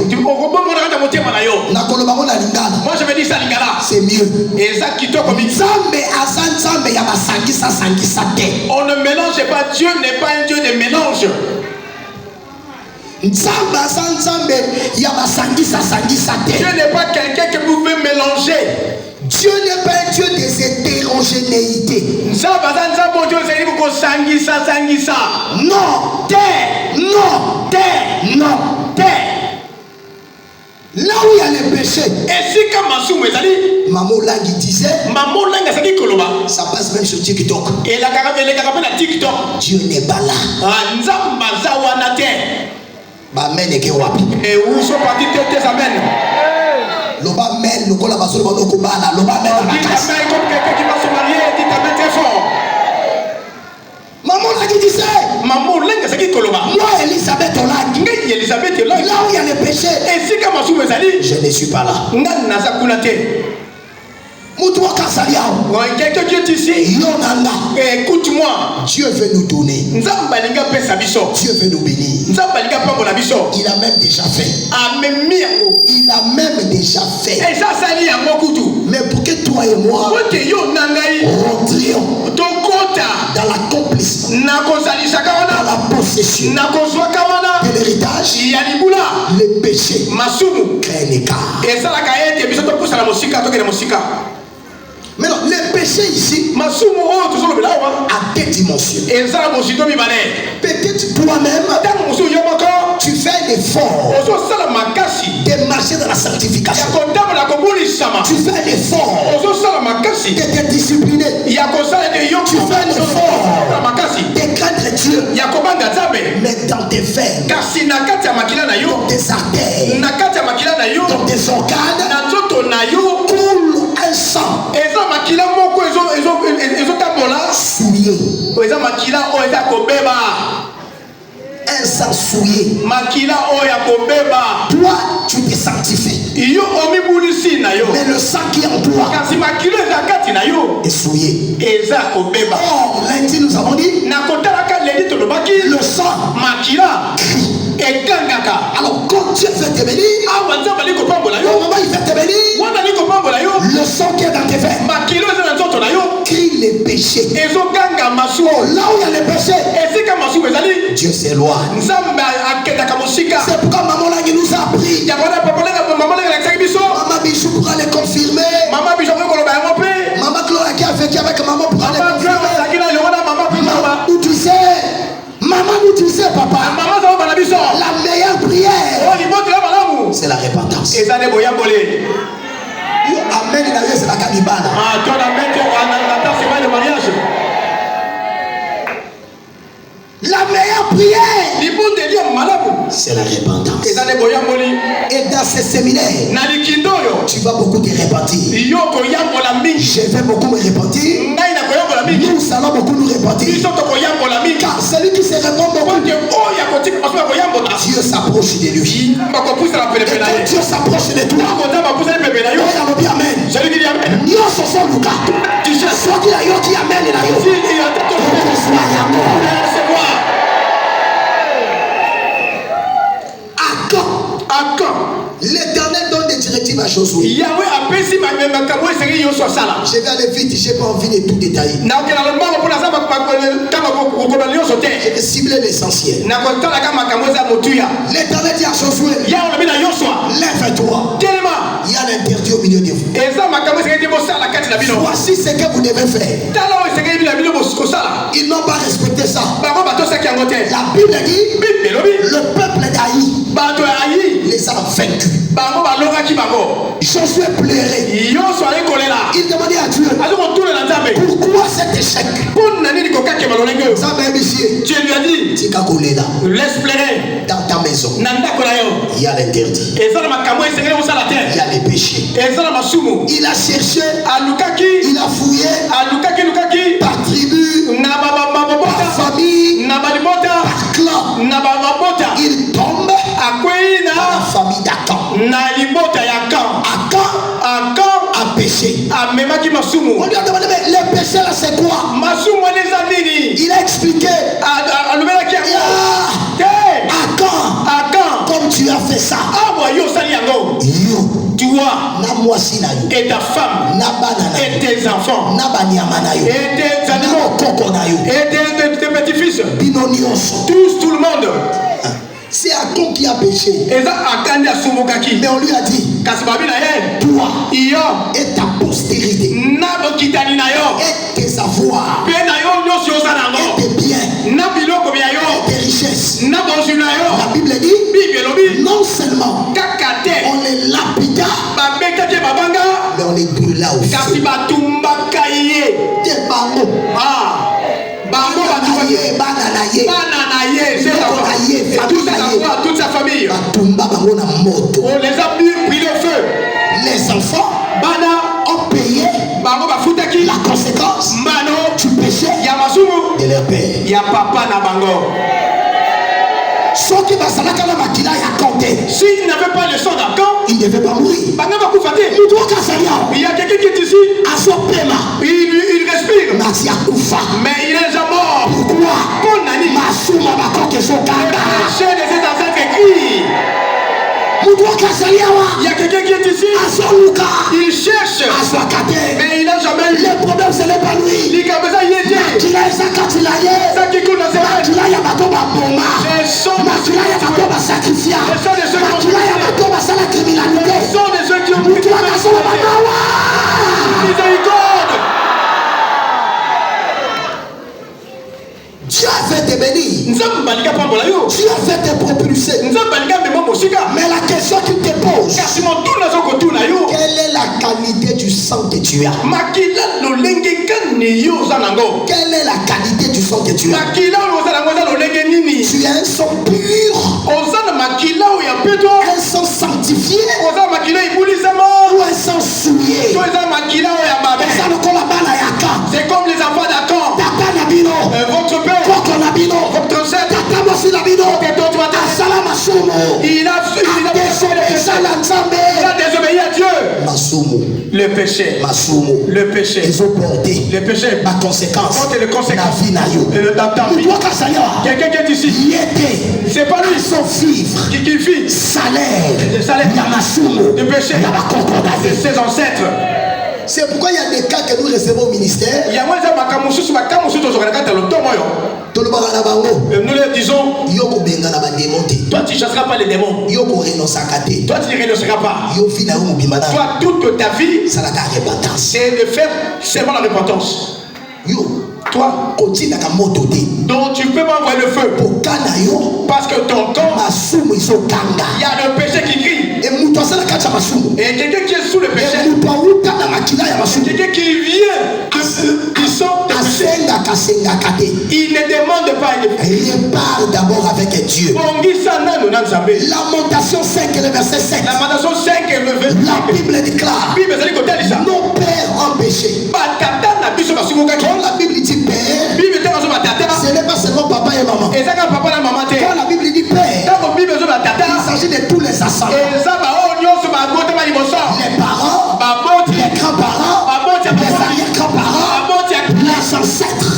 na lingala. Moi je vais dire ça lingala, c'est mieux. Et ça qui toque comme nzambe azanzambe ya basangisa te. On ne mélange pas. Dieu n'est pas un Dieu de mélange. Nzambe azanzambe ya basangisa te. Dieu n'est pas quelqu'un que vous pouvez mélanger. Dieu n'est pas un Dieu des hétérogénéités. Non, là où il y a les péchés, Maman Langi disait, ça passe même sur TikTok. Dieu n'est pas là. Amen. Et où sont partis tes amens? Loba men lokola basolo bano kobala loba men na makasi. Comme quelqu'un qui va se marier, dit ta main très fort. Maman l'a dit ça. Maman lenga saki koloba. Moi Elisabeth Olagi. Ngai Elisabeth Là où il y a les péchés. Et si kama sou ezali, je ne suis pas là. Ngai na zakuna te. Quelqu'un qui est ici, écoute-moi. Dieu veut nous donner. Dieu veut nous bénir. Il a même déjà fait. Il a même déjà fait. Mais pour que toi et moi rentrions dans l'accomplissement, dans la possession de l'héritage, le péché crée un écart. Maintenant, le péché ici a deux dimensions. Peut-être toi-même, tu fais un effort de marcher dans la sanctification. Tu fais un effort de te discipliner. Tu fais un effort de craindre Dieu. Mais dans tes veines, dans tes artères, dans tes organes, coule un sang un sang souillé. Makila oya kobeba. Toi, tu te sanctifies. Yo omibulisi na yo. Mais le sang qui est en toi Kasi makila zakati na yo. est souillé. Eza kobeba. Or, lundi, nous avons dit, Na kotalaka lendi tolobaki. le sang Makila. Ekangaka. Alors, quand Dieu veut te bénir, Awa nzamba liko pambola au yo. moment où il veut te bénir, Wana liko pambola yo. le sang qui est dans tes veines Makilo eza na nzoto na yo. crie les péchés. Ezoganga masuo. Là où il y a les péchés, Esika masuo ezali. Dieu s'éloigne. Nzambe akendaka mosika. C'est pourquoi maman là qui nous a appris. Yango wana papa lenga mama lenga lakisaki biso. Maman Bichou pourra les confirmer. Mama biso ko koloba yango pe. Maman Gloria qui a vécu avec maman pourra les Mama Gloria confirmer. zakina yo wana mama pe Maman, mama. où tu sais, maman, où tu sais, papa, Mama za bana biso. la meilleure prière, O libote la malamu. c'est la repentance. Ezane boyambole. Yo, amen, il a eu, c'est la canibale. Ah, toi la mette en attente c'est pas le mariage. La meilleure prière, Libote liya malamu. c'est la repentance. Ezane boyamboli. Et dans ces séminaires, Na likindoyo. tu vas beaucoup te repentir. Yo koyambola mingi. Je vais beaucoup me repentir. Ngai na koyambola mingi. Nous allons beaucoup nous repentir. Biso to koyambola mingi. Car celui qui se répand beaucoup, Porque oya kotika masuo koyambola. Dieu s'approche de lui. Bakopusa la pele Et pele na quand ye. Dieu s'approche de toi, Kota bapusa ni pepe na yo. on a dit amen. Celui qui dit amen. Dieu se sent Lucas. Tu sais. Soit qu'il a eu qui amène la Si yo. il y a tout Que soit l'amour. c'est moi. À quand À quand l'Éternel donne des directives à Josué. Yahweh apesi makambo esengeli nyonso asala. Je vais aller vite, j'ai pas envie de tout détailler. nakokela lombango mpona aza kama kokola nyonso Je te. vais cibler l'essentiel. nakotalaka makambo eza motuya. L'Éternel dit à Josué, yawe olobi na yoswa lève-toi. telema. Il y a l'interdit au milieu de vous. eza makambo esengeli te bosala kati na bino. Voici ce que vous devez faire. tala oyo esengeli bino bino kosala. Ils n'ont pas respecté ça. bango batosaki yango te. La Bible dit, bible elobi le peuple d'Aï bato ya ayi les a vaincus. bango balongaki bango. Josué pleurait. nyonso ali kolela. Il demandait à Dieu, aza kotulela nzambe. pourquoi cet échec? mpona nini kokakema lolenge oyo. Ça m'a initié. tu lui as dit Tika Kolela, laisse pleurer. dans ta maison, na ndako na yo il y a l'interdit. eza na makambo esengeli kosala Il y te. a les péchés. eza na masumu. Il a cherché, alukaki il a fouillé lukaki par tribu, na par babota famille, na balibota par clan. na babota. Il tombe akwei dans la na famille d'Akan. na libota ya kan. Akan a péché. amemaki On masumu. lui a demandé, mais les péchés là c'est quoi? masumu wana eza nini. Il a expliqué, alobelaki yango ah, te. Akan, comme tu as fait ça, awa yo osali yango. yo, toi na mwasi na yo, et ta femme na bana na et yo, tes enfants na banyama na yo, et tes na animaux mokoko na yo, et tes petits-fils. bino nyonso. Tous, tout le monde. C'est Akan qui a péché. eza akandi asumbukaki. Mais on lui a dit, kasi babi na ye toi iyo et ta postérité, na bokitani na yo et tes avoirs, mpe na yo nyonso oza et nango tes biens, na biloko bya yo tes richesses. na bozwi na yo. La Bible dit, bible elobi non seulement kaka te on les lapida, babetaki mabanga mais on les brûla au kasi feu. batumbaka ye. Te bango, bango bana na ye, bana na ye, bana na ye biloko na ye, famille na ye, toute sa famille. batumba bango na moto. On les a pris le feu. Les enfants Bana ont payé bango bafutaki la conséquence mbano du péché ya masumu de leur père. ya papa na bango. Soki basalaka na makila ya compter, S'il n'avait pas le sang d'Akan, il ne devait pas mourir. bango bakufa te. Mutu akasalia, Il y a quelqu'un qui est ici, azopema, il respire, nasi akufa. mais il est déjà mort. Pourquoi? Pour Nani, Masuma bakoke le sokanga. péché de ses ancêtres crie. Mutu akasalia Il y wa, a quelqu'un qui est ici, azoluka, il cherche, azwakate. mais il n'a jamais eu. Le problème ce n'est pas lui. Il a besoin d'y aider. Makila ezakatila ye, Ça qui coule dans ses mains, makila ya bato baboma, le sang makila ya bato basakrifia, makila ya bato basala criminalité. de ceux qui ont Mutu akasala banawa. miséricorde. Dieu veut te bénir. Nzambe balinga pambola yo. Dieu veut te propulser. Nzambe balinga mema mosika. Mais la question qu'il te pose, Kasi motuna zo kotuna yo. quelle est la qualité du sang que tu as? Makila lolenge kani yo oza nango. Quelle est la qualité du sang que tu as? Makila oyo oza nango eza lolenge nini. Tu as un sang pur, Oza na makila oyo ya peto. un sang sanctifié Oza makila ebulisama. ou un sang souillé? To eza makila oyo ya mabe. Ça le kola bana yaka. C'est comme les enfants d'Akan. Tata nabino, Votre père, koko nabino, votre ancêtre, tata mosi nabino, votre Il a désobéi à Dieu. Le péché. Le péché. Le péché. Ma conséquence. Les conséquences. Dans ta vie. Quelqu'un qui est ici. C'est pas lui. Qui vit. Salaire. Le salaire. De péché. De ses ancêtres. C'est pourquoi il y a des cas que nous recevons au ministère. Nous leur disons, toi tu ne chasseras pas les démons. Toi tu ne renonceras pas. Toi toute ta vie, c'est de faire seulement la repentance. Toi, donc tu peux m'envoyer le feu. Parce que ton corps, il y a le péché qui crie. Et quelqu'un qui est sous le péché, quelqu'un qui vient, qui sort de péché, il ne demande pas. Il parle d'abord avec Dieu. Lamentation 5, le verset 7. Lamentation 5, le verset 7. La Bible déclare, nos pères ont péché. Quand la Bible dit père, ce n'est pas seulement papa et maman. Quand la Bible dit père, il s'agit de tous les ascendants. Les parents, les grands-parents, les arrière-grands-parents, les ancêtres.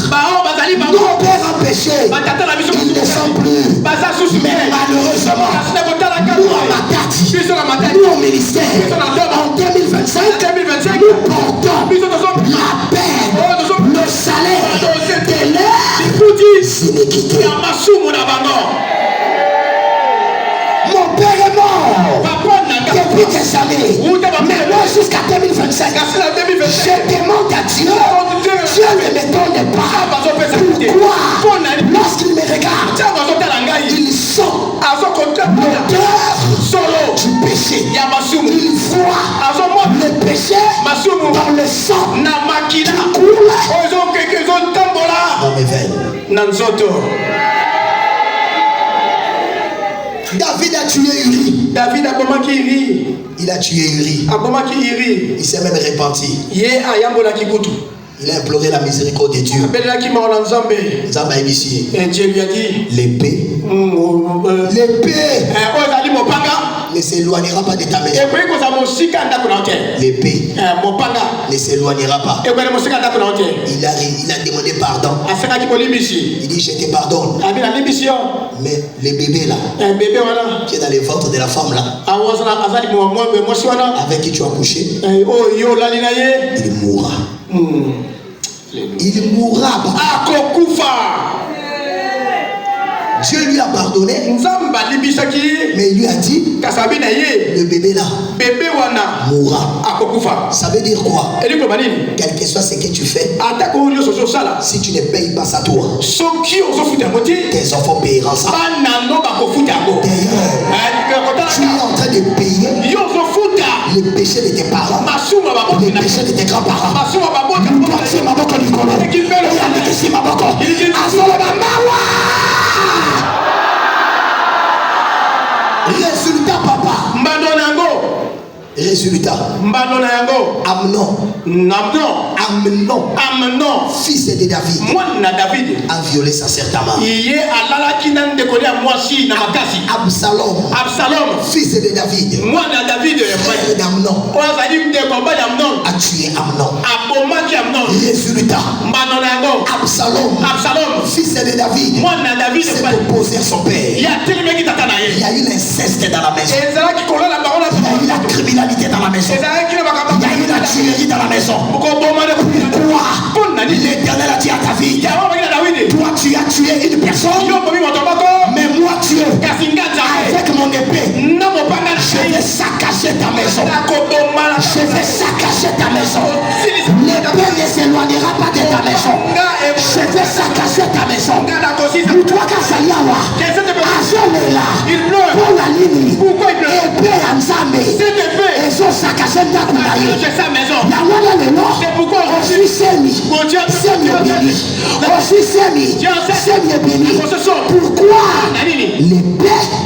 Nos pères ont péché. Ils ne sont plus. Mais malheureusement, nous à Matadi, nous au ministère, en 2025, nous portons la peine, le salaire de leurs iniquités. Mon père est mort depuis des années. Mais moi jusqu'à 2025, je demande à Dieu, Dieu ne me donne pas. Pourquoi? Lorsqu'il me regarde, il sent l'odeur du péché. Il voit le péché dans le sang qui coule dans mes veines. David a tué Uri. Il a tué Uri. Il s'est même repenti. Il a imploré la miséricorde de Dieu. Et Dieu lui a dit, l'épée ne s'éloignera pas de ta maison. L'épée ne s'éloignera pas. Il a demandé pardon. Il dit, je te pardonne. Mais le bébé là, qui est dans les ventres de la femme là, avec qui tu as couché, il mourra. Il mourra. Dieu lui a pardonné, mais il lui a dit, le bébé là mourra. Ça veut dire quoi? Quel que soit ce que tu fais, si tu ne payes pas ça toi, tes enfants payeront ça. D'ailleurs, tu es en train de payer le péché de tes parents, le péché de tes grands-parents. Résultat, papa. Résultat. Amnon, fils de David, a violé sa sœur Tamar. Absalom, fils de David, frère d'Amnon, a tué Amnon. Résultat, Absalom, fils de David, s'est opposé à son père. Il y a eu l'inceste dans la maison. Il y a eu la criminalité dans la maison. Il y a eu la tuerie dans la maison. Pourquoi? L'Éternel a dit à David, toi tu as tué une personne, mais moi Dieu, avec mon épée, je vais saccager ta maison. Je vais saccager ta maison. L'épée ne s'éloignera pas de ta maison. Je vais saccager ta maison. Toi Kasaliawa, Azolela, pour la ligne, épée Anzame, et so saccager ta maison. C'est pourquoi je suis semi.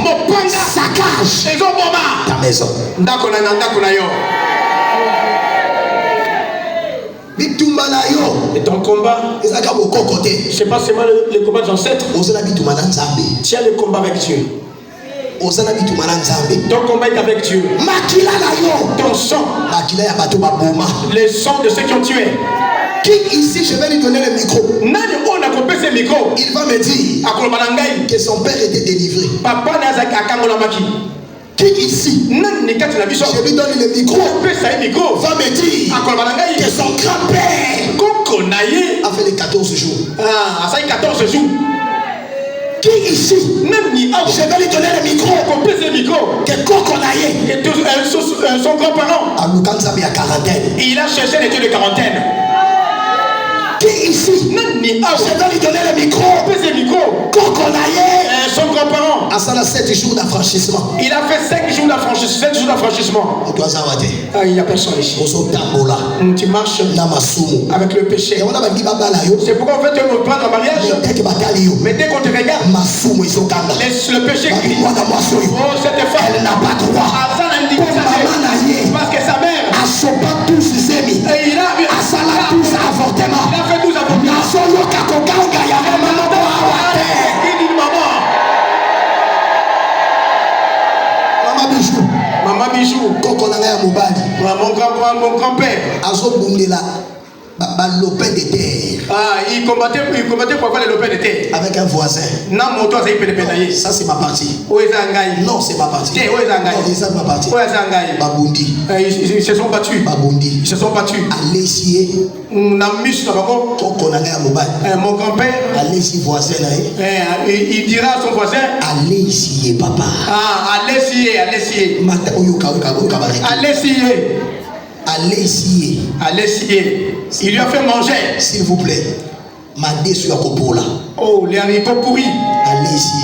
Pourquoi l'épée saccage ta maison? Et ton combat, c'est pas seulement le combat des ancêtres. Tu as le combat avec Dieu. Ton combat est avec Dieu. Ton sang. Le sang de ceux qui ont tué. Qui ici, je vais lui donner le micro. Il va me dire que son père était délivré. Qui ici, je lui donne le micro, va me dire que son grand-père a fait les 14 jours. Qui ici, je vais lui donner le micro, que Kokonaye, son grand-parent, à quarantaine. il a cherché les dieux de quarantaine. Qui ici, je vais lui donner le micro, Kokonaye, son grand-parent, à 7 jours d'affranchissement. il a fait 5 jours d'affranchissement. Il n'y a personne ici. Tu marches avec le péché. C'est pourquoi on fait te prendre en mariage. Mais dès qu'on te regarde, le péché crie. Oh, cette femme, elle n'a pas droit. Parce que sa mère, il a avortement. Il a fait 12 avortements. Maman Bijou, mon grand-père, de terre. Il combattait pour avoir les lopins de terre avec un voisin. Ça c'est ma partie. Non, c'est ma partie. Non, c'est ma partie. Babundi. Ils se sont battus. Babundi. Ils se sont battus. Allez-y. Mon grand-père, allez-y voisin. il dira à son voisin, allez-y papa. Allez-y. Allez-y. Il lui a fait manger. S'il vous plaît. Mandez sur la copola. Oh, les haricots pourris. Allez-y.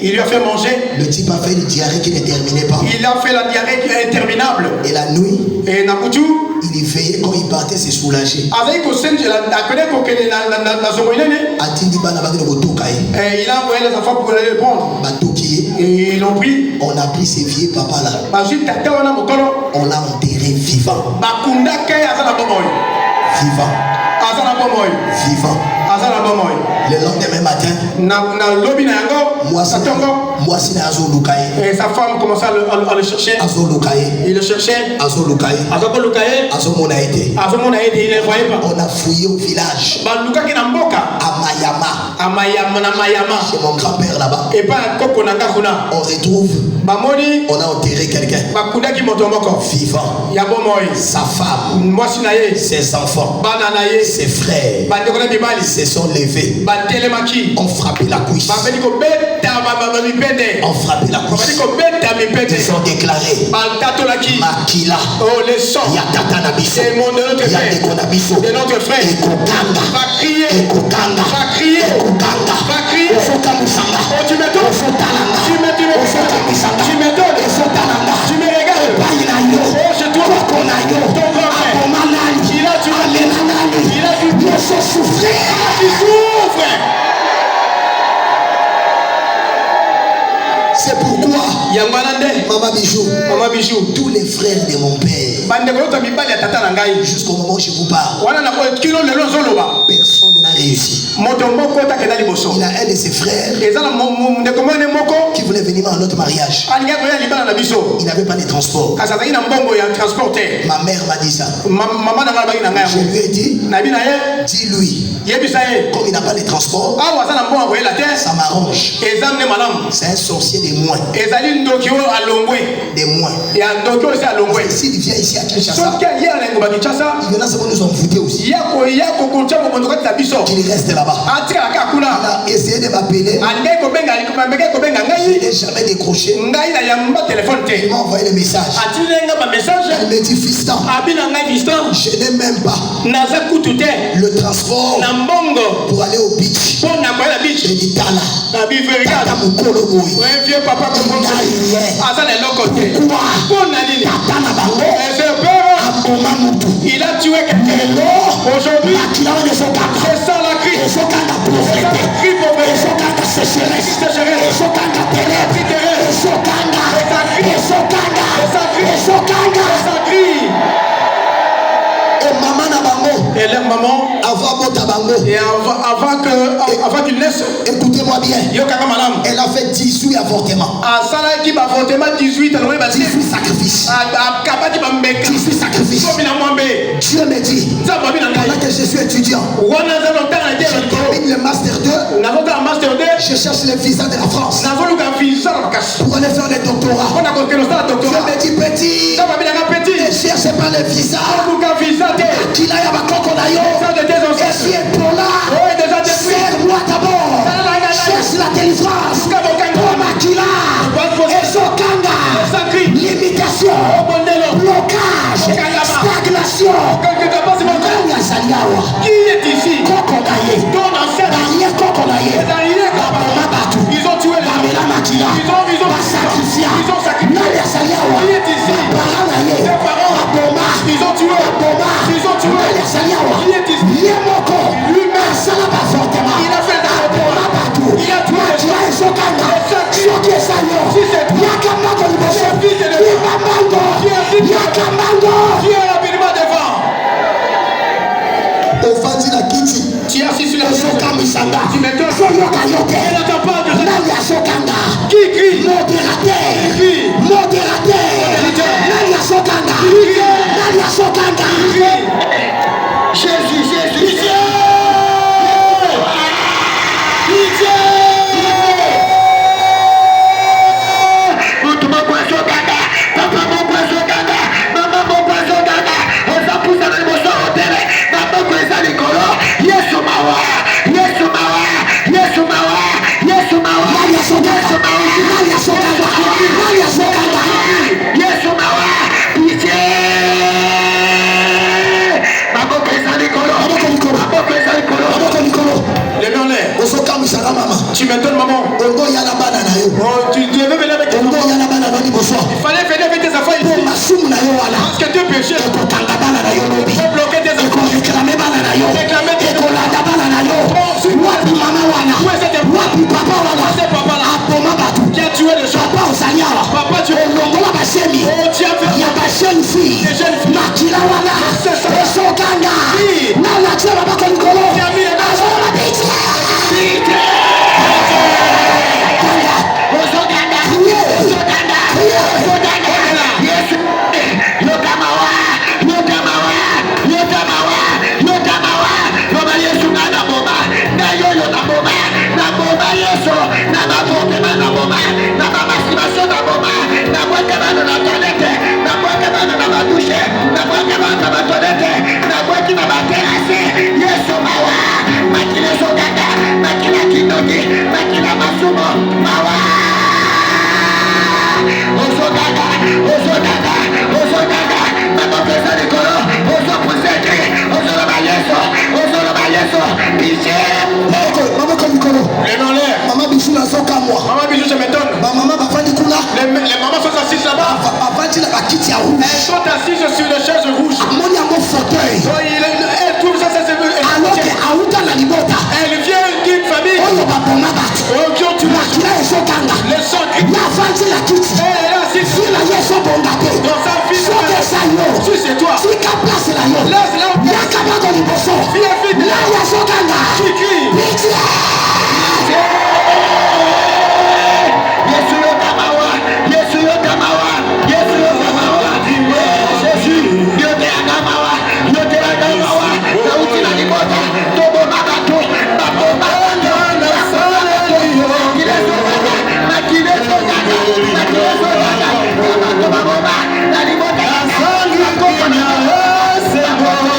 Il lui a fait manger. Le type a fait une diarrhée qui ne terminait pas. Il a fait la diarrhée qui est interminable. Et la nuit, et Nakutu, il veillait quand il partait se soulager. Avec au sein de la il a envoyé les enfants pour aller le prendre. Et ils l'ont pris. On a pris ces vieux papas là. On l'a enterré vivant. Vivant. Vivant. Le lendemain matin, moi si et sa femme commençait à le chercher. Il le cherchait. Il ne voyait pas. On a fouillé au village. À Mayama. Chez mon grand-père là-bas. On retrouve. On a enterré quelqu'un. Vivant. Sa femme. Ses enfants. Ses frères. Se sont levés. On frappé la cuisse. On frappé la cuisse. Ils ont déclaré Makila. Oh, le sang. C'est mon de notre frère. Va crier. Va crier. Oh, tu m'étonnes. Tu me regardes. Oh, je dois. Ton grand-père. Il a tué. Il a dû souffrir. Tu souffres. C'est pourquoi Maman Bijou, tous les frères de mon père, jusqu'au moment où je vous parle, personne n'a réussi. Il a un de ses frères qui voulait venir à notre mariage. Il n'avait pas de transport. Ma mère m'a dit ça. Je lui ai dit, dis-lui, comme il n'a pas de transport, ça m'arrange. C'est un sorcier de moins. Des moins. S'il vient ici à Kinshasa, il y en a qui nous ont foutus aussi. Qu'il reste là-bas. Il a essayé de m'appeler. Je n'ai jamais décroché. Il m'a envoyé le message. Il me dit, fiston, je n'ai même pas le transport pour aller au beach. Je dis, Tala, Tata Mukolo Boy. Il a tué quelqu'un. Aujourd'hui, c'est ça la crise. C'est ça la crise Et leur maman a Et avant qu'il naisse, écoutez-moi bien, elle a fait 18 avortements. 18 sacrifices. 18 sacrifices. Dieu me dit, pendant que je suis étudiant, je termine le master 2, je cherche le visa de la France pour aller faire le doctorat. Dieu me dit, petit, ne cherche pas le visa. Qu'il aille à Makokonayo. Et si elle pour là, serre-moi d'abord. Cherche la délivrance. Pour Makila. Et Sokanga. Limitation. Blocage. Stagnation. qui est ici? Ton ancêtre. Ils ont tué les gens. Ils ont sacrifié. Qui est ici? Tes parents. Ils ont tué. Qui est ici? Lui-même. Il a fait l'avortement. Il a tué les gens. Si c'est toi, qui est rapidement devant. Tu es assis sur la chaise. Tu m'étonnes. Elle n'entend pas de qui crie? Jésus. Tu m'étonnes, maman. Tu devais venir avec tes enfants. Il fallait venir avec tes enfants ici. Parce que Dieu péchait. Il faut bloquer tes enfants. Réclamer tes enfants. Où est cet enfant? Où est cet papa-là? Qui a tué les gens? Papa, tu es tu as fait des jeunes filles. Maman Bijou, je m'étonne. Les mamans sont assises là-bas. Elles sont assises sur les chaises rouges. Elle trouve ça, elle vient d'une famille qui ont tué les sangs. Elle est assise dans sa fille. Si c'est toi, laisse-la. Qui crie? C'est bon.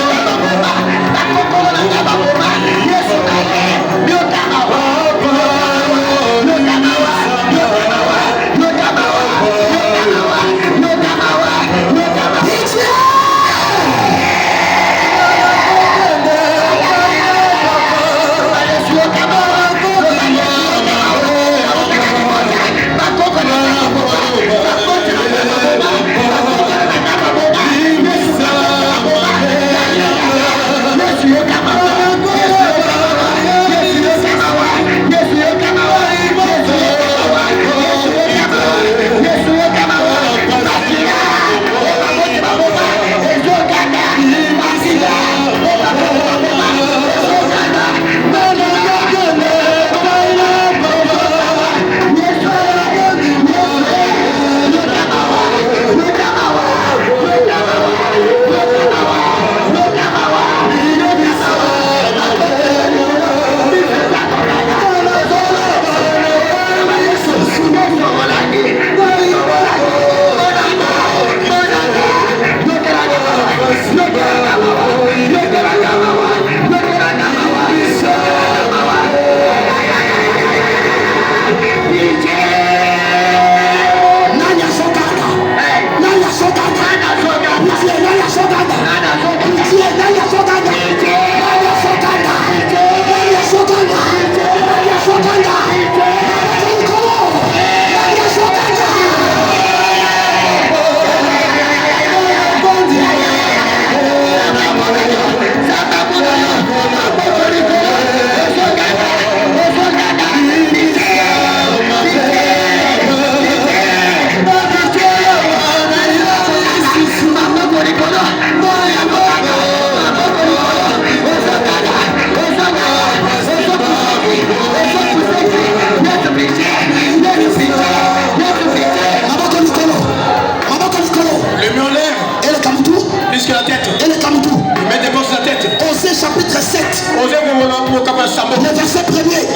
Le verset premier.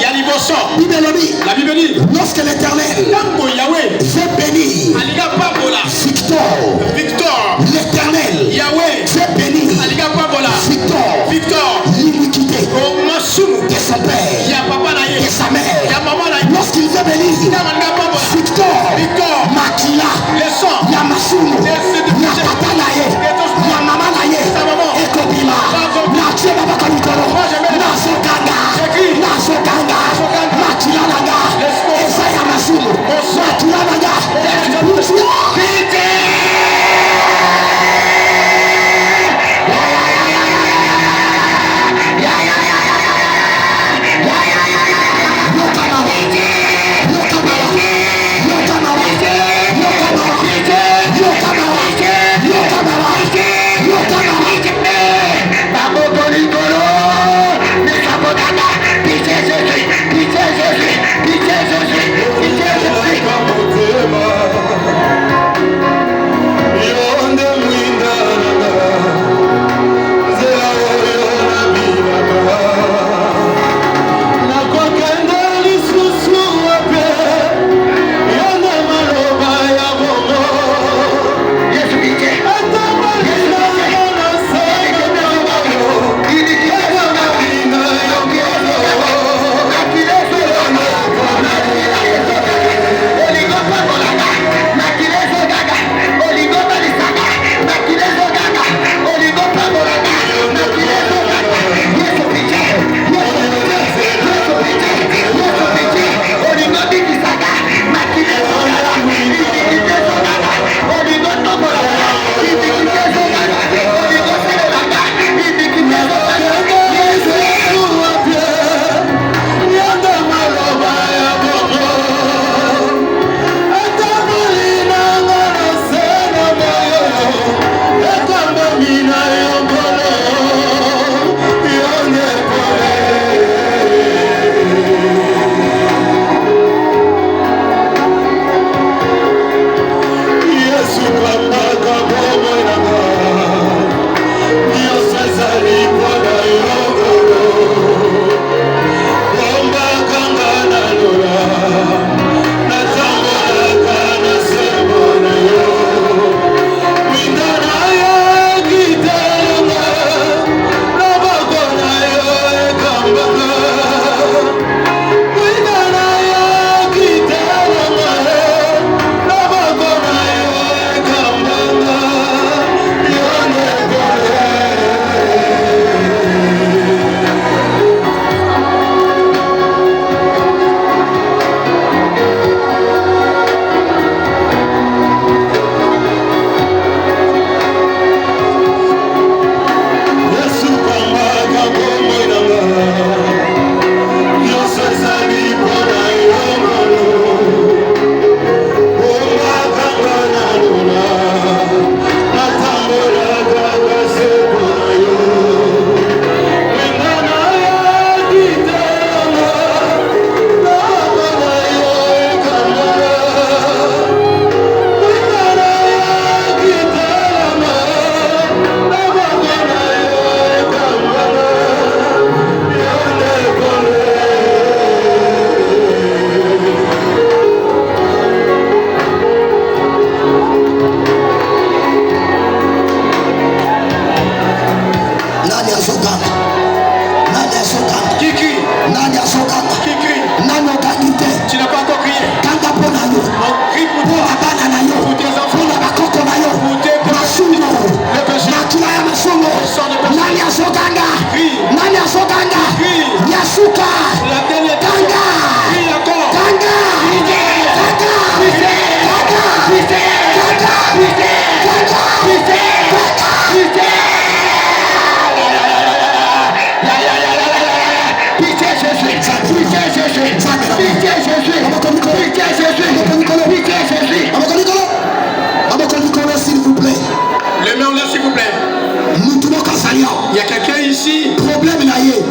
La Bible dit, lorsque l'Éternel veut bénir Victor, l'Éternel veut bénir Victor, l'iniquité de son père, de sa mère. Lorsqu'il veut bénir Victor, Makila, Yamasumu, Yakatanaye, Yamamanaye, Ekobima, Natie Babakalukoro, Nasokanga, Makila Naga, Esa Yamasumu, Makila Naga,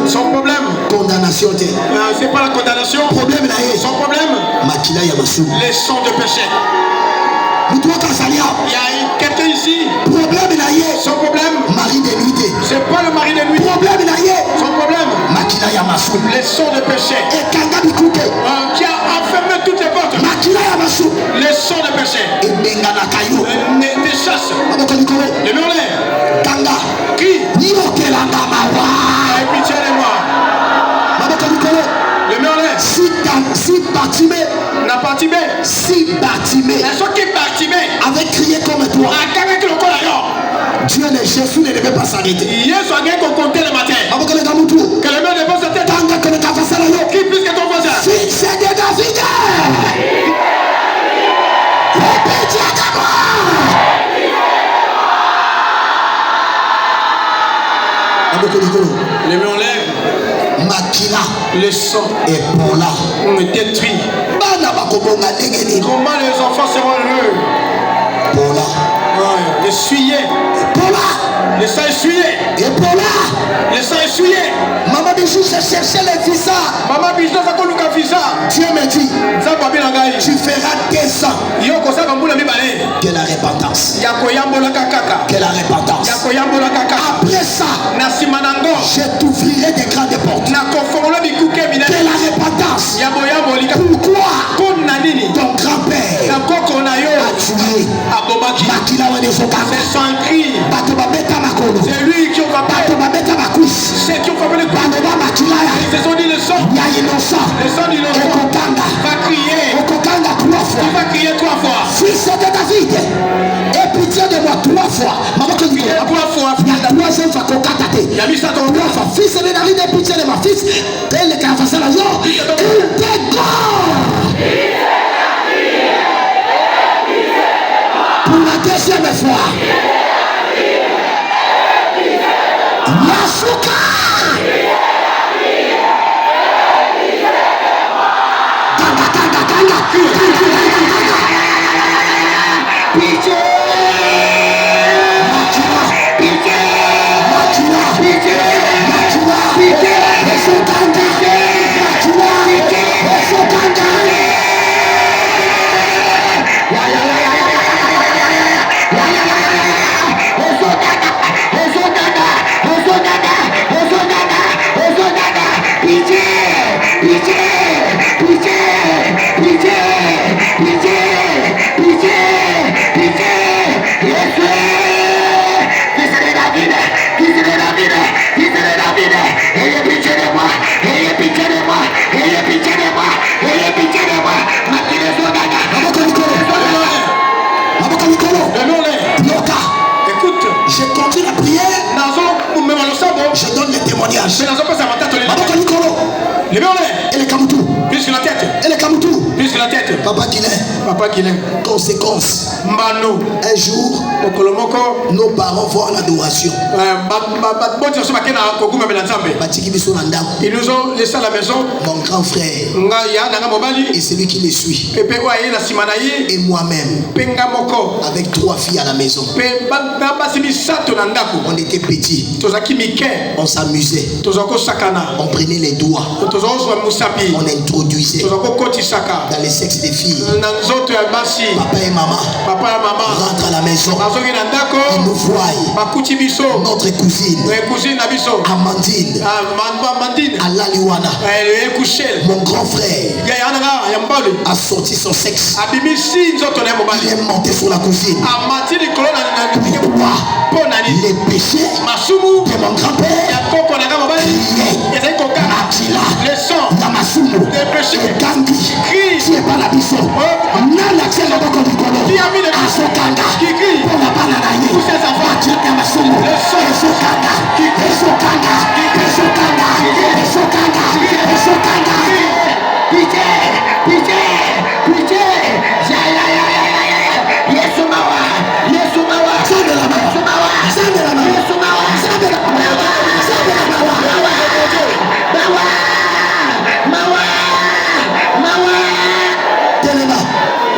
Son problème, condamnation. c'est pas la condamnation. Problème là. Son problème, Makila ya masu. les sons de péché. Il y a quelqu'un ici. Son problème. Mari de nuit. C'est pas le mari de nuit. Son problème. Les sons de péché. Qui a enfermé toutes les portes. Les sons de péché. Des chasses. Les murlets. Qui? Aie pitié de moi. Le murlet. N'a pas timé. Si Bartimée avait crié comme toi, Dieu ne Jésus ne devait pas s'arrêter. Yesu angeko compter le matin. Que le mur dépose sa tête. Qui plus que ton voisin? Fils de David. Répétez à moi. Les murs lèvent. Makila. Le sang. Et Paula. On me détruit. Comment les enfants seront heureux? Paula. Le suyer. Paula. Le sang essuyé. Et Paula. Le sang essuyé. Maman Bijou, je cherchais les visas. Maman Bijou, ça compte le visa. Dieu me dit, tu feras 2 ans. Que la repentance. Que la repentance. Après ça, je t'ouvrirai des grandes portes. Que la repentance. Pourquoi ton grand-père a tué Makila Wenezoka? C'est lui qui a frappé. C'est qui ont frappé le coup. Ils se sont dit le sang. Le sang d'innocent va crier. Il va crier 3 fois. Fils de David, aie pitié de moi 3 fois. Maman que dit 3 fois. il y a 3e fois qu'on catate. Il a mis ça dans le 3 fois. Fils de David, aie pitié de moi. Fils, elle est cassé la joie. Il pour la 2e fois. Yasuka. Je continue la prière. Je donne les témoignages. Elle est Kamutu. Puisque la tête. Elle est Kamutu. Puisque la tête. Papa Guilain. Conséquence. Mano. Un jour, nos parents vont à l'adoration. Ils nous ont laissé à la maison. Mon grand frère. Et celui qui les suit. Et moi-même. Avec 3 filles à la maison. On était petits. On s'amusait. On prenait les doigts. On introduisait dans les sexes des filles. Papa et maman rentrent à la maison. Ils nous voient. Notre cousine Amandine Alaliwana, mon grand frère, a sorti son sexe. Il est monté sur la cousine. Pourquoi? Les péchés de mon grand-père criaient Makila Namasumu et Gandhi qui est pas la biso Nala Tchela Boko Nikolo Asokanda pour la bananaye Makila Namasumu Esokanda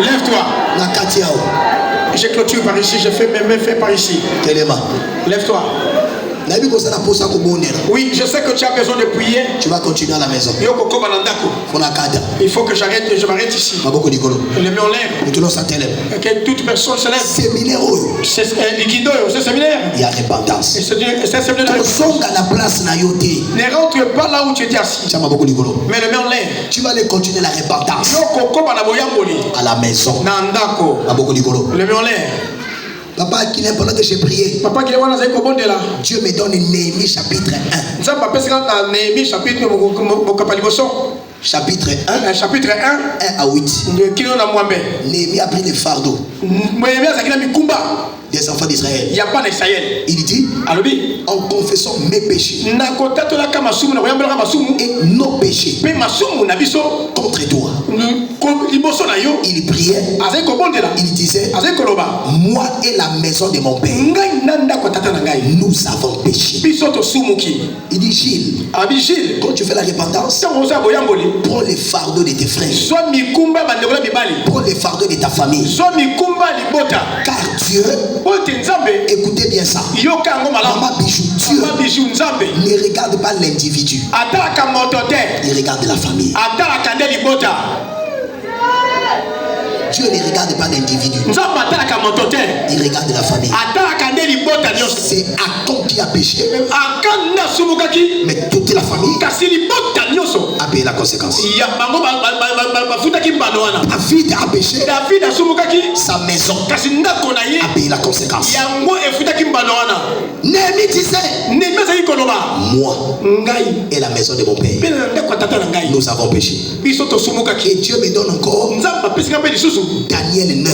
Lève-toi. Je clôture par ici, je fais mes mains fait par ici. Telema. Lève-toi. Oui, je sais que tu as besoin de prier. Tu vas continuer à la maison. Il faut que je m'arrête ici. Le mets en l'air. Que toute personne se lève. C'est séminaire. Il y a repentance. C'est séminaire. Ne rentre pas là où tu étais assis. Mais le mets en l'air. Tu vas aller continuer la repentance à la maison. Le mets en l'air. Papa, qui est pendant que j'ai prié, Dieu me donne Néhémie chapitre 1. Chapitre 1. Chapitre 1. 1 à 8. Néhémie a pris le fardeau des enfants d'Israël. Il dit en confessant mes péchés et nos péchés contre toi. Il priait. Il disait moi et la maison de mon père nous avons péché. Il dit Gilles, quand tu fais la repentance, prends les fardeaux de tes frères, prends les fardeaux de ta famille, car Dieu, écoutez bien ça, Maman Bijou, Dieu ne regarde pas l'individu, il regarde la famille. Dieu ne regarde pas l'individu, il regarde la famille. C'est Acon qui a péché, mais toute la famille a payé la conséquence. David a péché, sa maison a payé la conséquence. Néhémie disait moi et la maison de mon père nous avons péché. Et Dieu me donne encore Daniel 9.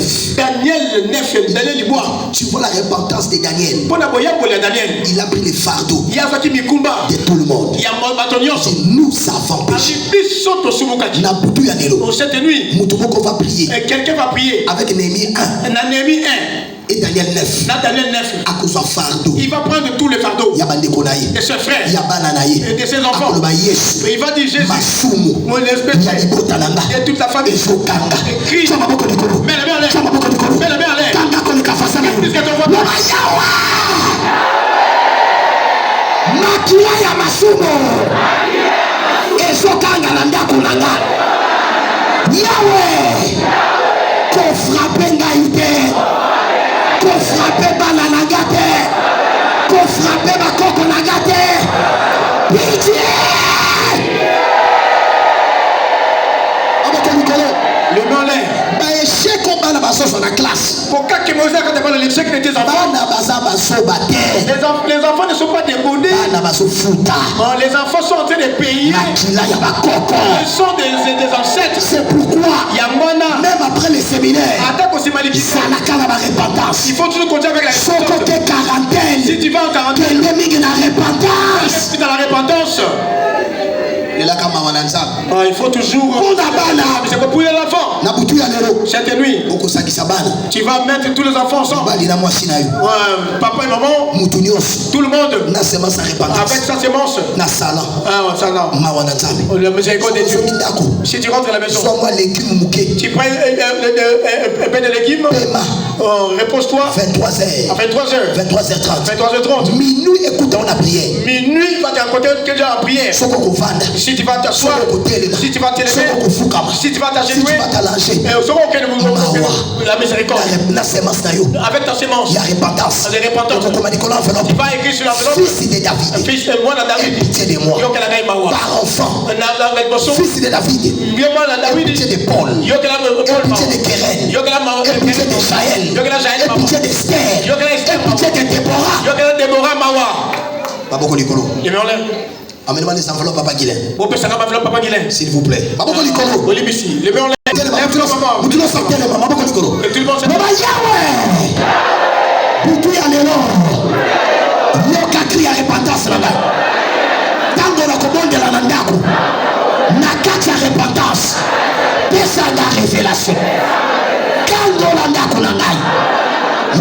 Tu vois la repentance de Daniel. Il a pris le fardeau de tout le monde. Nous avons péché. Cette nuit, va prier. Quelqu'un va prier avec Néhémie 1. Et Daniel 9. À cause de fardeau. Il va prendre tous les fardeaux de ses frères et de ses enfants. Et il va dire Jésus, mon espèce de toute la famille. Et crie. Mets la main en l'air. Mets la main en l'air. Puisque ton voix. Makia ya masumo. Ezokanga na ndako nanga. Yahweh. Ko frappe ngai te. Ko frappe bana nanga te. Ko frappe bakoko nanga te. Pitié. Aboko Nicolas. Le main en l'air. Échec au bana baso sur la classe. Pourquoi que Moïse a demandé l'échec de tes enfants? Les enfants ne sont pas débordés. Les enfants sont en train de payer. Ils sont des ancêtres. C'est pourquoi même après les séminaires, il faut toujours continuer avec la repentance. Si tu vas en quarantaine, si dans la repentance, il faut toujours c'est pour l'enfant. Cette nuit, tu vas mettre tous les enfants ensemble. Papa et maman, tout le monde avec sa sémence. Si tu rentres à la maison, tu prends un peu de légumes. Repose-toi. 23h. À 23h. 23h30. Minuit, écoute, on a prié. Minuit, va te raconter que Dieu a prié. Si tu vas t'asseoir, si tu vas te lever, si tu vas t'agenouiller, la miséricorde. Avec ta sémence, il y a repentance. Tu vas écrire sur l'enveloppe. Fils de David. Fils de moi, David. Pitié de moi. Par enfant. Fils de David. Pitié de Paul. Pitié de Keren. Pitié de Jaël. Pitié d'Esther. Pitié de Déborah. Baboko Nikolo. Amenez-moi les enveloppes, Papa Guilain. S'il vous plaît. Baboko Nikolo. Le mets en l'air. Vous tous sortez le maman. Baboko Nikolo. Baba Yahweh. Boutou ya lelo. Yoka crie à repentance là-bas. Tango na kobonde la nandako. Nakati ya repentance. Pesa la révélation. Kando la ndako na ngai.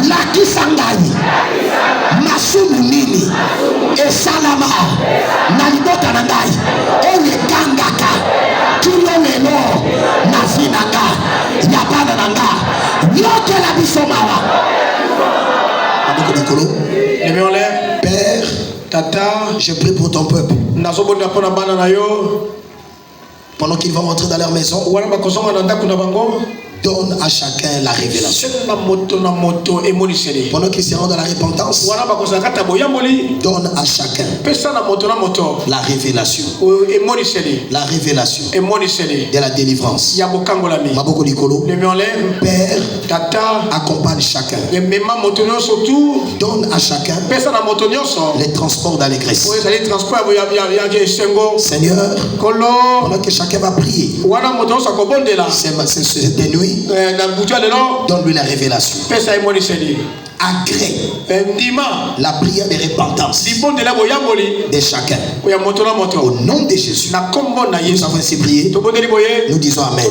Laki sangani. Masumu nini. Esalama. Nalibota na ngai. Oye kangaka. Kilo lelo. Nafinaka. Yabana na ngai. Yoke la bisomawa. Les mains en l'air. Père, Tata, je prie pour ton peuple. Pendant qu'ils vont rentrer dans leur maison, donne à chacun la révélation. Pendant qu'ils seront dans la repentance, donne à chacun la révélation. La révélation de la délivrance. Père, accompagne chacun. Donne à chacun les transports d'allégresse. Seigneur, pendant que chacun va prier, cette nuit, donne-lui la révélation. Agrée la prière de repentance de chacun. Au nom de Jésus, nous avons ainsi prié. Nous disons Amen.